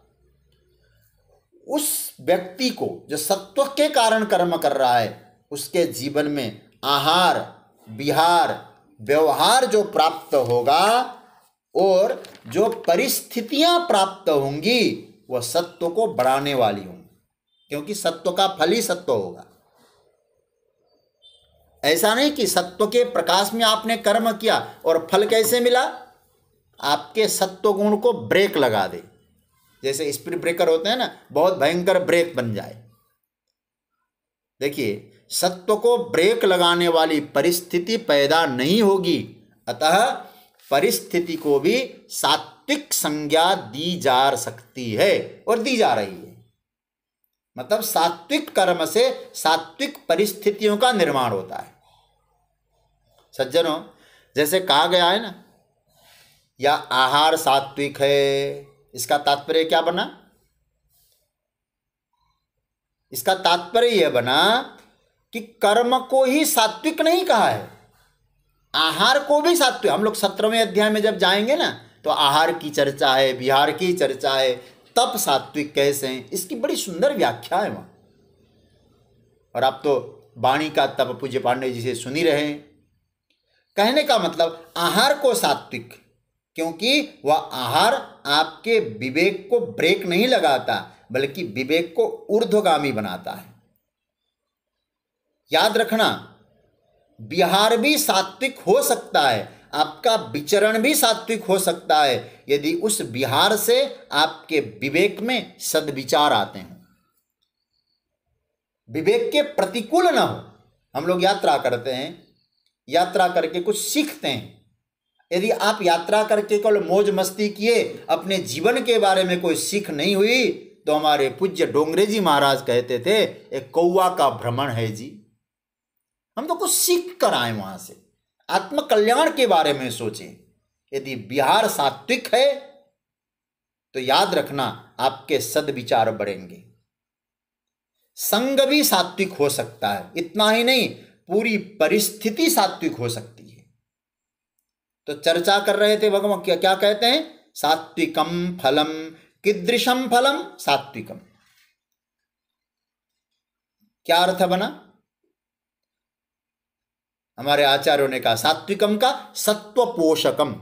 उस व्यक्ति को जो सत्व के कारण कर्म कर रहा है, उसके जीवन में आहार विहार व्यवहार जो प्राप्त होगा और जो परिस्थितियां प्राप्त होंगी वह सत्व को बढ़ाने वाली होंगी, क्योंकि सत्व का फल ही सत्व होगा। ऐसा नहीं कि सत्व के प्रकाश में आपने कर्म किया और फल कैसे मिला? आपके सत्व गुण को ब्रेक लगा दे, जैसे स्पीड ब्रेकर होते हैं ना, बहुत भयंकर ब्रेक बन जाए। देखिए, सत्व को ब्रेक लगाने वाली परिस्थिति पैदा नहीं होगी, अतः परिस्थिति को भी सात्विक संज्ञा दी जा सकती है और दी जा रही है। मतलब सात्विक कर्म से सात्विक परिस्थितियों का निर्माण होता है। सज्जनों, जैसे कहा गया है ना, या आहार सात्विक है, इसका तात्पर्य क्या बना? इसका तात्पर्य यह बना कि कर्म को ही सात्विक नहीं कहा है, आहार को भी सात्विक, हम लोग 17वें अध्याय में जब जाएंगे ना तो आहार की चर्चा है, विहार की चर्चा है, तप सात्विक कैसे हैं, इसकी बड़ी सुंदर व्याख्या है वहाँ। और आप तो वाणी का तप पूज्य पांडे जी से सुन ही रहे हैं। कहने का मतलब आहार को सात्विक, क्योंकि वह आहार आपके विवेक को ब्रेक नहीं लगाता बल्कि विवेक को ऊर्ध्वगामी बनाता है। याद रखना, विहार भी सात्विक हो सकता है, आपका विचरण भी सात्विक हो सकता है यदि उस विहार से आपके विवेक में सद्विचार आते हैं, विवेक के प्रतिकूल ना हो। हम लोग यात्रा करते हैं, यात्रा करके कुछ सीखते हैं। यदि आप यात्रा करके केवल मौज मस्ती किए, अपने जीवन के बारे में कोई सीख नहीं हुई, तो हमारे पूज्य डोंगरे जी महाराज कहते थे एक कौवा का भ्रमण है जी। हम तो कुछ सीख कर आए वहां से, आत्मकल्याण के बारे में सोचें। यदि विहार सात्विक है तो याद रखना आपके सद्विचार बढ़ेंगे। संग भी सात्विक हो सकता है, इतना ही नहीं पूरी परिस्थिति सात्विक हो सकती है। तो चर्चा कर रहे थे भगवान क्या क्या कहते हैं, सात्विकम फलम कीदृशम फलम सात्विकम। क्या अर्थ बना? हमारे आचार्यों ने कहा सात्विकम का सत्व पोषकम,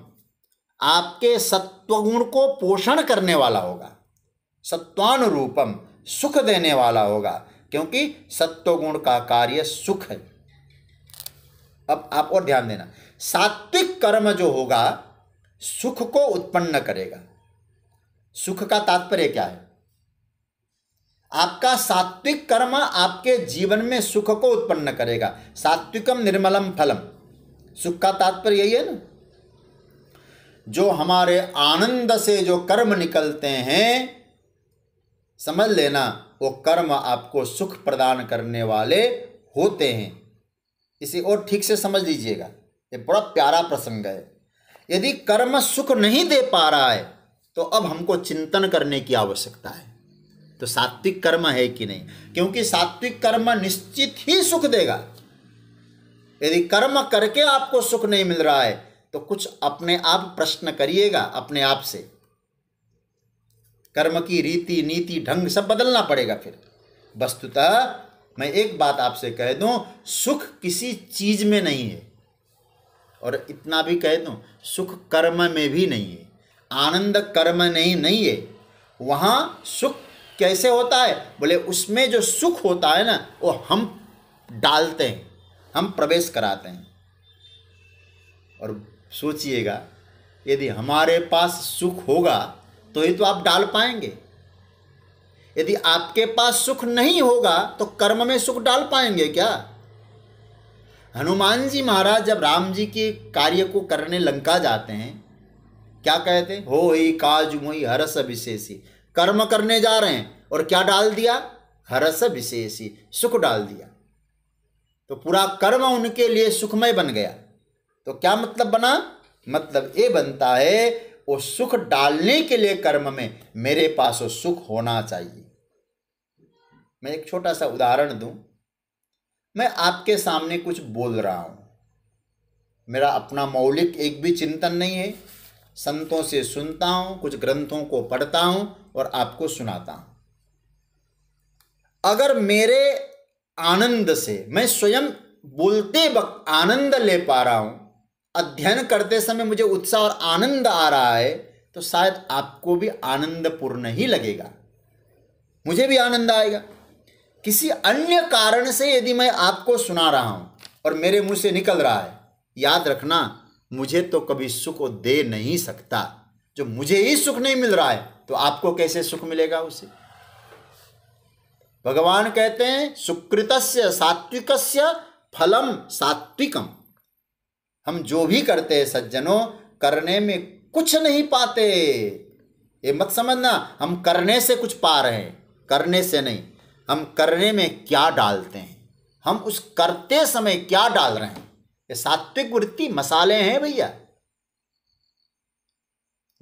आपके सत्वगुण को पोषण करने वाला होगा, सत्वानुरूपम सुख देने वाला होगा, क्योंकि सत्वगुण का कार्य सुख है। अब आप और ध्यान देना, सात्विक कर्म जो होगा सुख को उत्पन्न करेगा। सुख का तात्पर्य क्या है? आपका सात्विक कर्म आपके जीवन में सुख को उत्पन्न करेगा। सात्विकम निर्मलम फलम, सुख का तात्पर्य यही है ना। जो हमारे आनंद से जो कर्म निकलते हैं, समझ लेना वो कर्म आपको सुख प्रदान करने वाले होते हैं। इसे और ठीक से समझ लीजिएगा, ये बड़ा प्यारा प्रसंग है। यदि कर्म सुख नहीं दे पा रहा है तो अब हमको चिंतन करने की आवश्यकता है, तो सात्विक कर्म है कि नहीं, क्योंकि सात्विक कर्म निश्चित ही सुख देगा। यदि कर्म करके आपको सुख नहीं मिल रहा है तो कुछ अपने आप प्रश्न करिएगा अपने आप से। कर्म की रीति नीति ढंग सब बदलना पड़ेगा। फिर वस्तुतः मैं एक बात आपसे कह दूं, सुख किसी चीज में नहीं है, और इतना भी कह दूं सुख कर्म में भी नहीं है, आनंद कर्म नहीं है। वहाँ सुख कैसे होता है? बोले उसमें जो सुख होता है ना वो हम डालते हैं, हम प्रवेश कराते हैं। और सोचिएगा यदि हमारे पास सुख होगा तो ही तो आप डाल पाएंगे। यदि आपके पास सुख नहीं होगा तो कर्म में सुख डाल पाएंगे क्या? हनुमान जी महाराज जब राम जी के कार्य को करने लंका जाते हैं, क्या कहते? हो ही काज मोहि हरस विशेषी। कर्म करने जा रहे हैं और क्या डाल दिया? हरस विशेषी, सुख डाल दिया। तो पूरा कर्म उनके लिए सुखमय बन गया। तो क्या मतलब बना? मतलब ये बनता है वो सुख डालने के लिए कर्म में मेरे पास वो सुख होना चाहिए। मैं एक छोटा सा उदाहरण दूं। मैं आपके सामने कुछ बोल रहा हूं, मेरा अपना मौलिक एक भी चिंतन नहीं है, संतों से सुनता हूं, कुछ ग्रंथों को पढ़ता हूं और आपको सुनाता हूं। अगर मेरे आनंद से मैं स्वयं बोलते वक्त आनंद ले पा रहा हूं, अध्ययन करते समय मुझे उत्साह और आनंद आ रहा है, तो शायद आपको भी आनंदपूर्ण ही लगेगा, मुझे भी आनंद आएगा। किसी अन्य कारण से यदि मैं आपको सुना रहा हूं और मेरे मुंह से निकल रहा है, याद रखना मुझे तो कभी सुख दे नहीं सकता। जो मुझे ही सुख नहीं मिल रहा है तो आपको कैसे सुख मिलेगा उसे? भगवान कहते हैं सुकृतस्य सात्विकस्य फलम सात्विकम। हम जो भी करते हैं सज्जनों, करने में कुछ नहीं पाते। ये मत समझना हम करने से कुछ पा रहे हैं, करने से नहीं। हम करने में क्या डालते हैं, हम उस करते समय क्या डाल रहे हैं, ये सात्विक वृत्ति मसाले हैं भैया।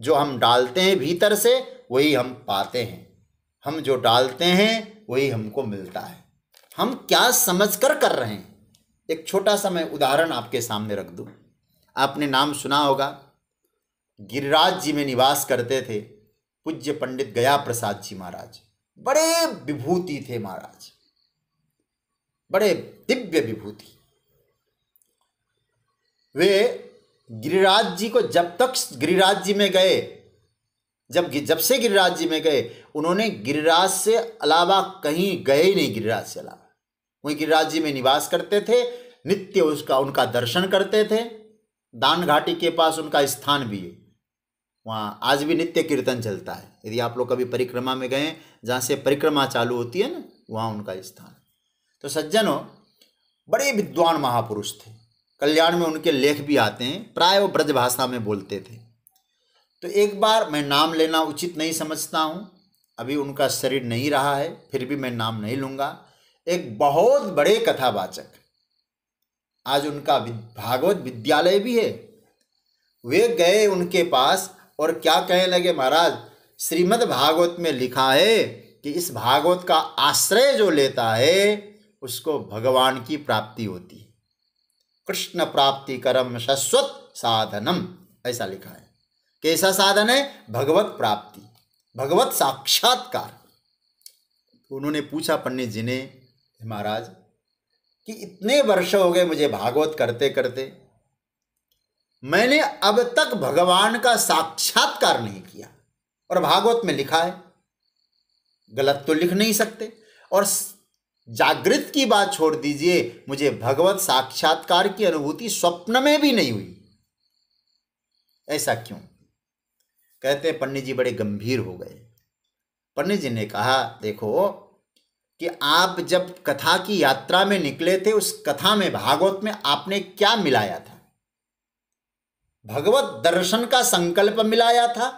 जो हम डालते हैं भीतर से वही हम पाते हैं, हम जो डालते हैं वही हमको मिलता है। हम क्या समझकर कर रहे हैं? एक छोटा सा मैं उदाहरण आपके सामने रख दूं। आपने नाम सुना होगा, गिरिराज जी में निवास करते थे पूज्य पंडित गया प्रसाद जी महाराज। बड़े विभूति थे महाराज, बड़े दिव्य विभूति। वे गिरिराज जी को जब तक गिरिराज जी में गए, जब से गिरिराज जी में गए, उन्होंने गिरिराज से अलावा कहीं गए ही नहीं। गिरिराज से अलावा वहीं गिरिराज जी में निवास करते थे, नित्य उनका दर्शन करते थे। दान घाटी के पास उनका स्थान भी है, वहाँ आज भी नित्य कीर्तन चलता है। यदि आप लोग कभी परिक्रमा में गए, जहाँ से परिक्रमा चालू होती है ना, वहाँ उनका स्थान। तो सज्जनों, बड़े विद्वान महापुरुष थे। कल्याण में उनके लेख भी आते हैं, प्राय वो ब्रज भाषा में बोलते थे। तो एक बार, मैं नाम लेना उचित नहीं समझता हूँ, अभी उनका शरीर नहीं रहा है, फिर भी मैं नाम नहीं लूँगा। एक बहुत बड़े कथावाचक, आज उनका भागवत विद्यालय भी है, वे गए उनके पास और क्या कहने लगे, महाराज श्रीमद् भागवत में लिखा है कि इस भागवत का आश्रय जो लेता है उसको भगवान की प्राप्ति होती है। कृष्ण प्राप्ति करम शाश्वत साधनम, ऐसा लिखा है। कैसा साधन है? भगवत प्राप्ति, भगवत साक्षात्कार। उन्होंने पूछा पंडित जी ने, महाराज कि इतने वर्ष हो गए मुझे भागवत करते करते, मैंने अब तक भगवान का साक्षात्कार नहीं किया, और भागवत में लिखा है, गलत तो लिख नहीं सकते। और जागृत की बात छोड़ दीजिए, मुझे भगवत साक्षात्कार की अनुभूति स्वप्न में भी नहीं हुई। ऐसा क्यों? कहते हैं पंडित जी बड़े गंभीर हो गए। पंडित जी ने कहा, देखो कि आप जब कथा की यात्रा में निकले थे, उस कथा में, भागवत में आपने क्या मिलाया था? भगवत दर्शन का संकल्प मिलाया था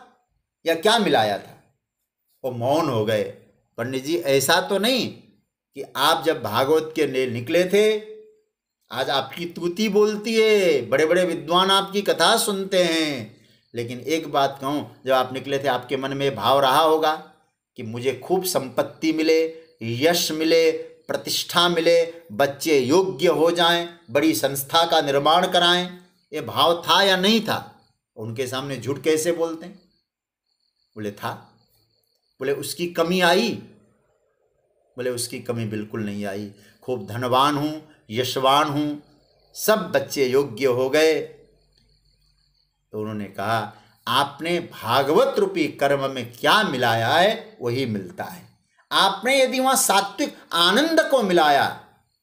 या क्या मिलाया था? वो मौन हो गए। पंडित जी, ऐसा तो नहीं कि आप जब भागवत के लिए निकले थे, आज आपकी तूती बोलती है, बड़े बड़े विद्वान आपकी कथा सुनते हैं, लेकिन एक बात कहूँ, जब आप निकले थे आपके मन में भाव रहा होगा कि मुझे खूब संपत्ति मिले, यश मिले, प्रतिष्ठा मिले, बच्चे योग्य हो जाएं, बड़ी संस्था का निर्माण कराएं। ये भाव था या नहीं था? उनके सामने झूठ कैसे बोलते हैं? बोले था। बोले उसकी कमी आई? बोले उसकी कमी बिल्कुल नहीं आई। खूब धनवान हूँ, यशवान हूँ, सब बच्चे योग्य हो गए। तो उन्होंने कहा, आपने भागवत रूपी कर्म में क्या मिलाया है वही मिलता है। आपने यदि वहाँ सात्विक आनंद को मिलाया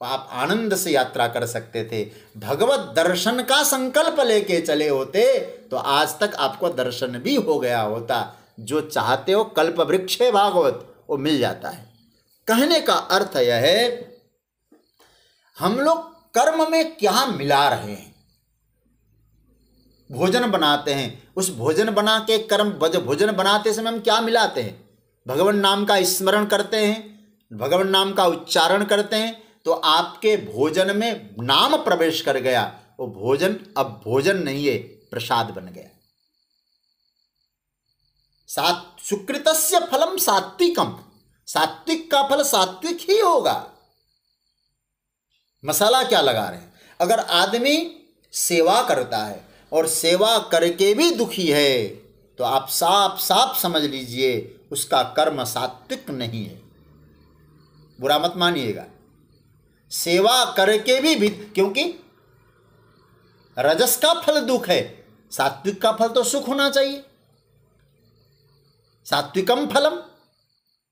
तो आप आनंद से यात्रा कर सकते थे। भगवत दर्शन का संकल्प लेके चले होते तो आज तक आपको दर्शन भी हो गया होता। जो चाहते हो कल्प वृक्ष है भागवत, वो मिल जाता है। कहने का अर्थ यह है, हम लोग कर्म में क्या मिला रहे हैं? भोजन बनाते हैं, उस भोजन बना के कर्म, भोजन बनाते समय हम क्या मिलाते हैं? भगवान नाम का स्मरण करते हैं, भगवान नाम का उच्चारण करते हैं, तो आपके भोजन में नाम प्रवेश कर गया। वो भोजन अब भोजन नहीं है, प्रसाद बन गया। सुकृतस्य फलम सात्विकम, सात्विक का फल सात्विक ही होगा। मसाला क्या लगा रहे हैं? अगर आदमी सेवा करता है और सेवा करके भी दुखी है तो आप साफ साफ समझ लीजिए उसका कर्म सात्विक नहीं है। बुरा मत मानिएगा। सेवा करके भी क्योंकि रजस का फल दुख है, सात्विक का फल तो सुख होना चाहिए। सात्विकम फलम,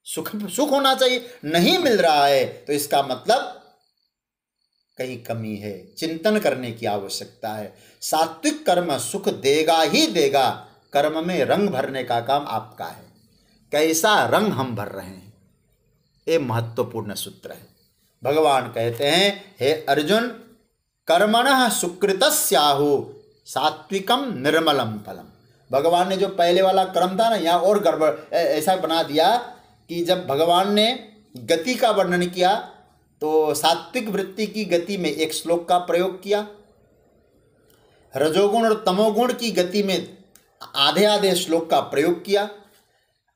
सुख होना चाहिए। नहीं मिल रहा है तो इसका मतलब कहीं कमी है, चिंतन करने की आवश्यकता है। सात्विक कर्म सुख देगा ही देगा। कर्म में रंग भरने का काम आपका है। कैसा रंग हम भर रहे हैं, ये महत्वपूर्ण सूत्र है। भगवान कहते हैं, हे अर्जुन, कर्मणः सुकृतस्याहु सात्विकम निर्मलम फलम। भगवान ने जो पहले वाला क्रम था ना, यहाँ और गड़बड़ ऐसा बना दिया कि जब भगवान ने गति का वर्णन किया तो सात्विक वृत्ति की गति में एक श्लोक का प्रयोग किया, रजोगुण और तमोगुण की गति में आधे आधे श्लोक का प्रयोग किया।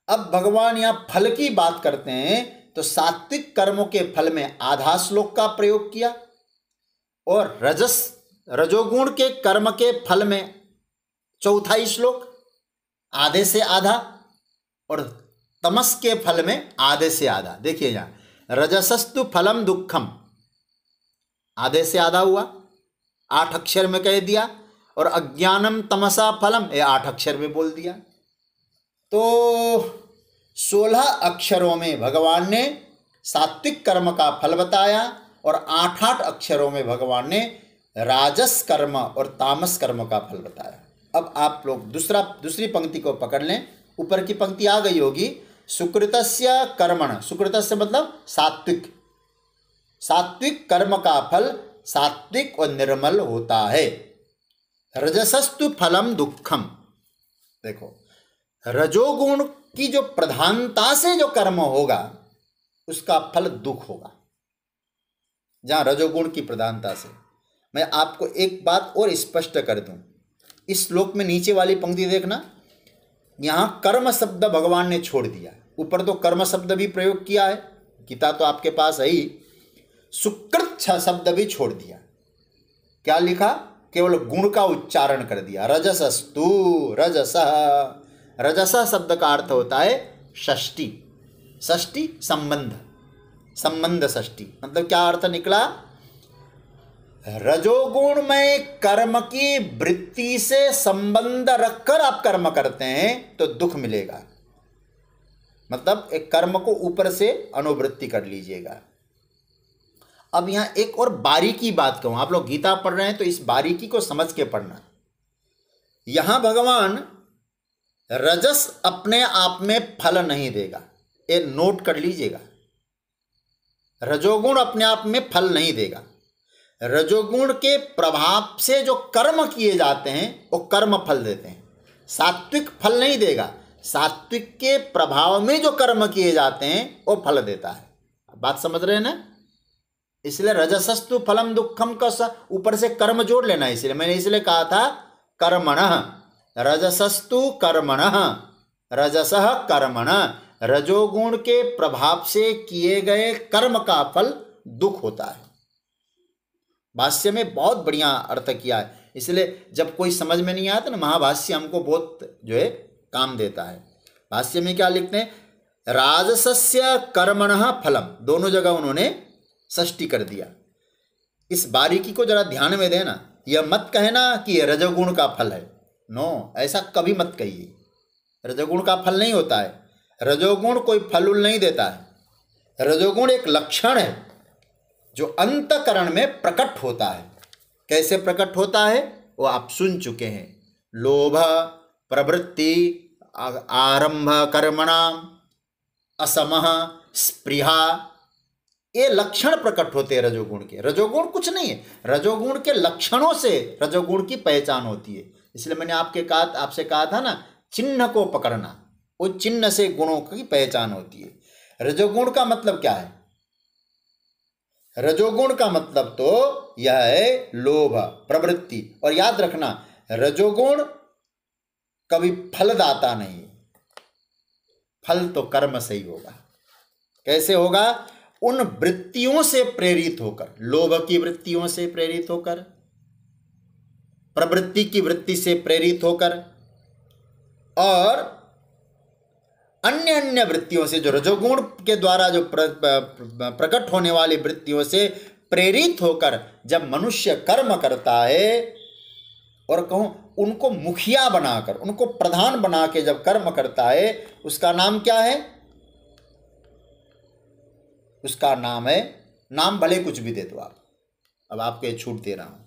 अब भगवान यहाँ फल की बात करते हैं तो सात्विक कर्मों के फल में आधा श्लोक का प्रयोग किया, और रजोगुण के कर्म के फल में चौथा ही श्लोक आधे से आधा, और तमस के फल में आधे से आधा। देखिए यहाँ रजसस्तु फलम दुखम, आधे से आधा हुआ, 8 अक्षर में कह दिया, और अज्ञानम तमसा फलम, ये 8 अक्षर में बोल दिया। तो 16 अक्षरों में भगवान ने सात्विक कर्म का फल बताया, और 8-8 अक्षरों में भगवान ने राजस कर्म और तामस कर्म का फल बताया। अब आप लोग दूसरी पंक्ति को पकड़ लें, ऊपर की पंक्ति आ गई होगी। सुकृतस्य कर्मण, सुकृतस्य मतलब सात्विक, सात्विक कर्म का फल सात्विक और निर्मल होता है। रजसस्तु फलम दुखम, देखो रजोगुण की जो प्रधानता से जो कर्म होगा उसका फल दुख होगा। जहां रजोगुण की प्रधानता से, मैं आपको एक बात और स्पष्ट कर दूं, इस श्लोक में नीचे वाली पंक्ति देखना, यहां कर्म शब्द भगवान ने छोड़ दिया। ऊपर तो कर्म शब्द भी प्रयोग किया है, गीता तो आपके पास है ही, सुकृत शब्द भी छोड़ दिया। क्या लिखा? केवल गुण का उच्चारण कर दिया। रजसस्तु, रजसः, रजसः शब्द का अर्थ होता है षष्ठी, षष्ठी संबंध, संबंध षष्ठी। मतलब क्या अर्थ निकला? रजोगुण में कर्म की वृत्ति से संबंध रखकर आप कर्म करते हैं तो दुख मिलेगा। मतलब एक कर्म को ऊपर से अनुवृत्ति कर लीजिएगा। अब यहां एक और बारीकी बात कहूं, आप लोग गीता पढ़ रहे हैं तो इस बारीकी को समझ के पढ़ना। यहां भगवान रजस अपने आप में फल नहीं देगा, ये नोट कर लीजिएगा। रजोगुण अपने आप में फल नहीं देगा। रजोगुण के प्रभाव से जो कर्म किए जाते हैं वो कर्म फल देते हैं, सात्विक फल नहीं देगा। सात्विक के प्रभाव में जो कर्म किए जाते हैं वो फल देता है। बात समझ रहे हैं ना? इसलिए रजसस्तु फलम दुखम का ऊपर से कर्म जोड़ लेना। इसलिए मैंने इसलिए कहा था कर्मणः, रजसस्तु कर्मणः, रजसः कर्मणः। रजोगुण के प्रभाव से किए गए कर्म का फल दुख होता है। भाष्य में बहुत बढ़िया अर्थ किया है। इसलिए जब कोई समझ में नहीं आता ना, महाभाष्य हमको बहुत जो है काम देता है। भाष्य में क्या लिखते हैं? राजसस्य कर्मणः फलम, दोनों जगह उन्होंने षष्ठी कर दिया। इस बारीकी को जरा ध्यान में देना। यह मत कहना कि यह रजोगुण का फल है, नो, ऐसा कभी मत कहिए। रजोगुण का फल नहीं होता है। रजोगुण कोई फल नहीं देता है। रजोगुण एक लक्षण है जो अंतःकरण में प्रकट होता है। कैसे प्रकट होता है वो आप सुन चुके हैं। लोभ, प्रवृत्ति, आरंभ कर्मणाम, असमः, स्पृहा, ये लक्षण प्रकट होते हैं रजोगुण के। रजोगुण कुछ नहीं है, रजोगुण के लक्षणों से रजोगुण की पहचान होती है। इसलिए मैंने आपसे कहा था ना, चिन्ह को पकड़ना, वो चिन्ह से गुणों की पहचान होती है। रजोगुण का मतलब क्या है? रजोगुण का मतलब तो यह है लोभ, प्रवृत्ति। और याद रखना, रजोगुण कभी फलदाता नहीं, फल तो कर्म से ही होगा। कैसे होगा? उन वृत्तियों से प्रेरित होकर, लोभ की वृत्तियों से प्रेरित होकर, प्रवृत्ति की वृत्ति से प्रेरित होकर, और अन्य अन्य वृत्तियों से, जो रजोगुण के द्वारा जो प्रकट होने वाली वृत्तियों से प्रेरित होकर जब मनुष्य कर्म करता है, और कहूं उनको मुखिया बनाकर, उनको प्रधान बना के जब कर्म करता है, उसका नाम क्या है? उसका नाम है, नाम भले कुछ भी दे दो आप, अब आपको ये छूट दे रहा हूं,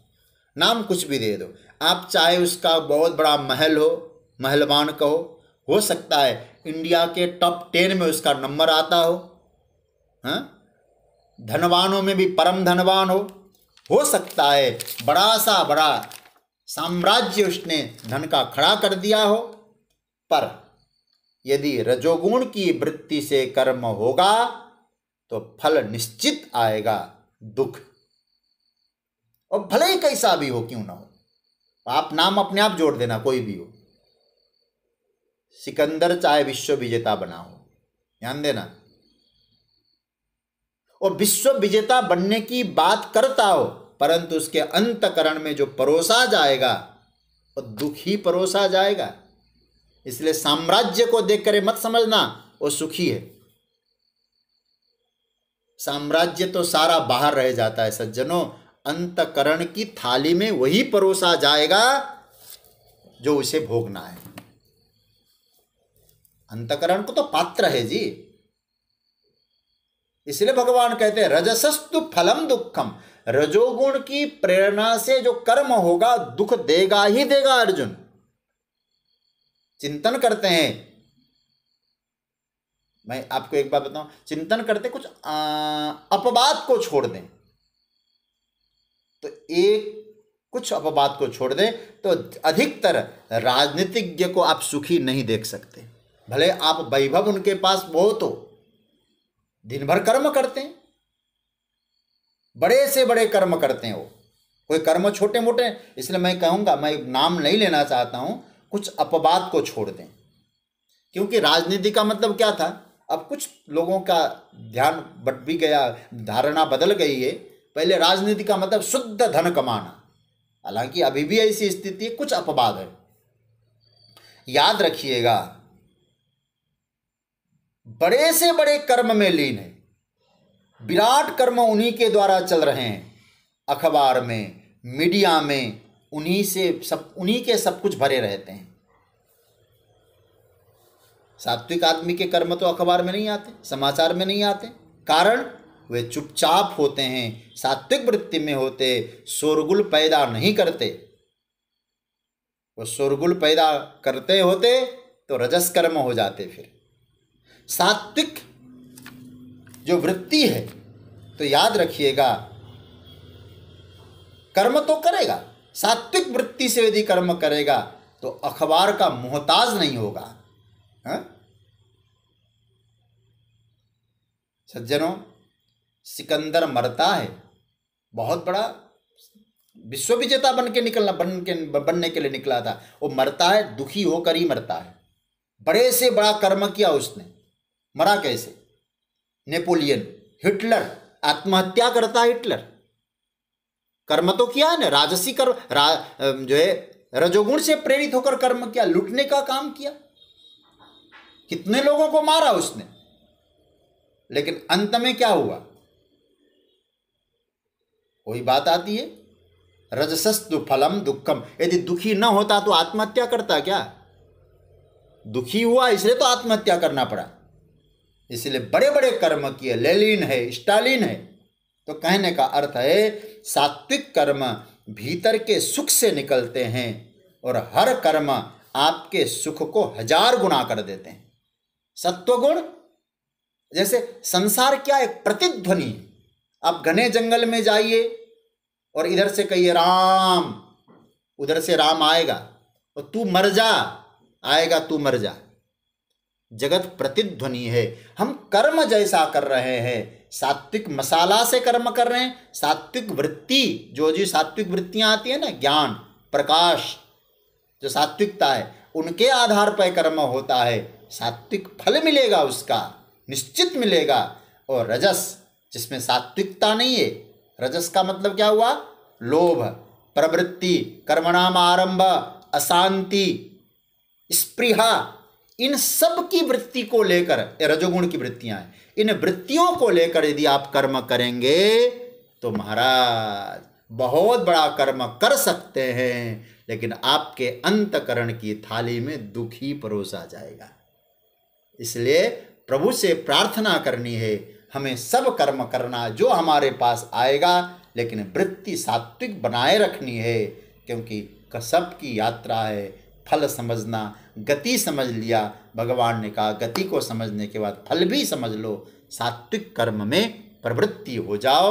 नाम कुछ भी दे दो आप। चाहे उसका बहुत बड़ा महल हो, महलवान कहो, हो सकता है इंडिया के टॉप 10 में उसका नंबर आता हो, हाँ, धनवानों में भी परम धनवान हो सकता है बड़ा साम्राज्य उसने धन का खड़ा कर दिया हो, पर यदि रजोगुण की वृत्ति से कर्म होगा तो फल निश्चित आएगा, दुख। और भले ही कैसा भी हो, क्यों ना हो, आप नाम अपने आप जोड़ देना, कोई भी हो। सिकंदर चाहे विश्व विजेता बना हो, ध्यान देना, और विश्व विजेता बनने की बात करता हो, परंतु उसके अंतकरण में जो परोसा जाएगा वो दुख ही परोसा जाएगा। इसलिए साम्राज्य को देखकर मत समझना वो सुखी है। साम्राज्य तो सारा बाहर रह जाता है सज्जनों, अंतकरण की थाली में वही परोसा जाएगा जो उसे भोगना है। अंतकरण को तो पात्र है जी। इसलिए भगवान कहते हैं रजसस्तु फलम दुखम, रजोगुण की प्रेरणा से जो कर्म होगा दुख देगा ही देगा। अर्जुन चिंतन करते हैं, मैं आपको एक बात बताऊं, चिंतन करते कुछ अपवाद को छोड़ दें तो कुछ अपवाद को छोड़ दें तो अधिकतर राजनीतिज्ञ को आप सुखी नहीं देख सकते। भले आप वैभव उनके पास बहुत हो, दिन भर कर्म करते हैं, बड़े से बड़े कर्म करते हैं, वो कोई कर्म छोटे मोटे, इसलिए मैं कहूँगा, मैं नाम नहीं लेना चाहता हूँ, कुछ अपवाद को छोड़ दें। क्योंकि राजनीति का मतलब क्या था, अब कुछ लोगों का ध्यान बट भी गया, धारणा बदल गई है। पहले राजनीति का मतलब शुद्ध धन कमाना, हालांकि अभी भी ऐसी स्थिति है, कुछ अपवाद है। याद रखिएगा, बड़े से बड़े कर्म में लीन है, विराट कर्म उन्हीं के द्वारा चल रहे हैं, अखबार में, मीडिया में, उन्हीं के सब कुछ भरे रहते हैं। सात्विक आदमी के कर्म तो अखबार में नहीं आते, समाचार में नहीं आते, कारण वे चुपचाप होते हैं, सात्विक वृत्ति में होते, शोरगुल पैदा नहीं करते। वो शोरगुल पैदा करते होते तो रजस कर्म हो जाते। फिर सात्विक जो वृत्ति है, तो याद रखिएगा कर्म तो करेगा, सात्विक वृत्ति से यदि कर्म करेगा तो अखबार का मोहताज नहीं होगा। सज्जनों, सिकंदर मरता है, बहुत बड़ा विश्व विजेता बनने के लिए निकला था, वो मरता है, दुखी होकर ही मरता है। बड़े से बड़ा कर्म किया उसने, मरा कैसे? नेपोलियन, हिटलर, आत्महत्या करता है हिटलर, कर्म तो किया है ना, राजसी कर्म, जो है रजोगुण से प्रेरित होकर कर्म किया, लूटने का काम किया, कितने लोगों को मारा उसने, लेकिन अंत में क्या हुआ? वही बात आती है, रजसस्तु फलम दुखम। यदि दुखी न होता तो आत्महत्या करता क्या? दुखी हुआ इसलिए तो आत्महत्या करना पड़ा। इसलिए बड़े बड़े कर्म किए, लेनिन है, स्टालिन है। तो कहने का अर्थ है सात्विक कर्म भीतर के सुख से निकलते हैं और हर कर्म आपके सुख को 1000 गुना कर देते हैं। सत्वगुण, जैसे संसार क्या एक प्रतिध्वनि, आप घने जंगल में जाइए और इधर से कहिए राम, उधर से राम आएगा और तू मर जा, आएगा तू मर जा। जगत प्रतिध्वनि है। हम कर्म जैसा कर रहे हैं, सात्विक मसाला से कर्म कर रहे हैं, सात्विक वृत्ति, जो सात्विक वृत्तियां आती है ना, ज्ञान, प्रकाश, जो सात्विकता है, उनके आधार पर कर्म होता है, सात्विक फल मिलेगा, उसका निश्चित मिलेगा। और रजस, जिसमें सात्विकता नहीं है, रजस का मतलब क्या हुआ? लोभ, प्रवृत्ति, कर्मणाम आरंभ, अशांति, स्पृहा, इन सब की वृत्ति को लेकर, रजोगुण की वृत्तियां हैं, इन वृत्तियों को लेकर यदि आप कर्म करेंगे तो महाराज बहुत बड़ा कर्म कर सकते हैं, लेकिन आपके अंतकरण की थाली में दुख ही परोसा जाएगा। इसलिए प्रभु से प्रार्थना करनी है, हमें सब कर्म करना जो हमारे पास आएगा, लेकिन वृत्ति सात्विक बनाए रखनी है, क्योंकि कसब की यात्रा है। फल समझना, गति समझ लिया, भगवान ने कहा गति को समझने के बाद फल भी समझ लो, सात्विक कर्म में प्रवृत्ति हो जाओ।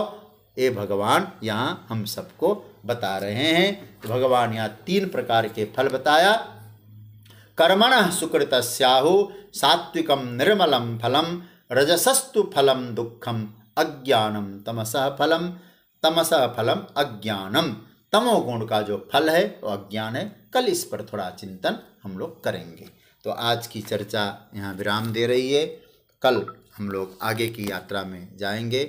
ये भगवान यहाँ हम सबको बता रहे हैं। तो भगवान यहाँ 3 प्रकार के फल बताया। कर्मणः सुकृतस्याहु सात्विकम निर्मलम फलम, रजसस्तु फलम दुखम, अज्ञानम तमसः फलम अज्ञानम। तमोगुण का जो फल है वो अज्ञान है। कल इस पर थोड़ा चिंतन हम लोग करेंगे। तो आज की चर्चा यहाँ विराम दे रही है, कल हम लोग आगे की यात्रा में जाएंगे।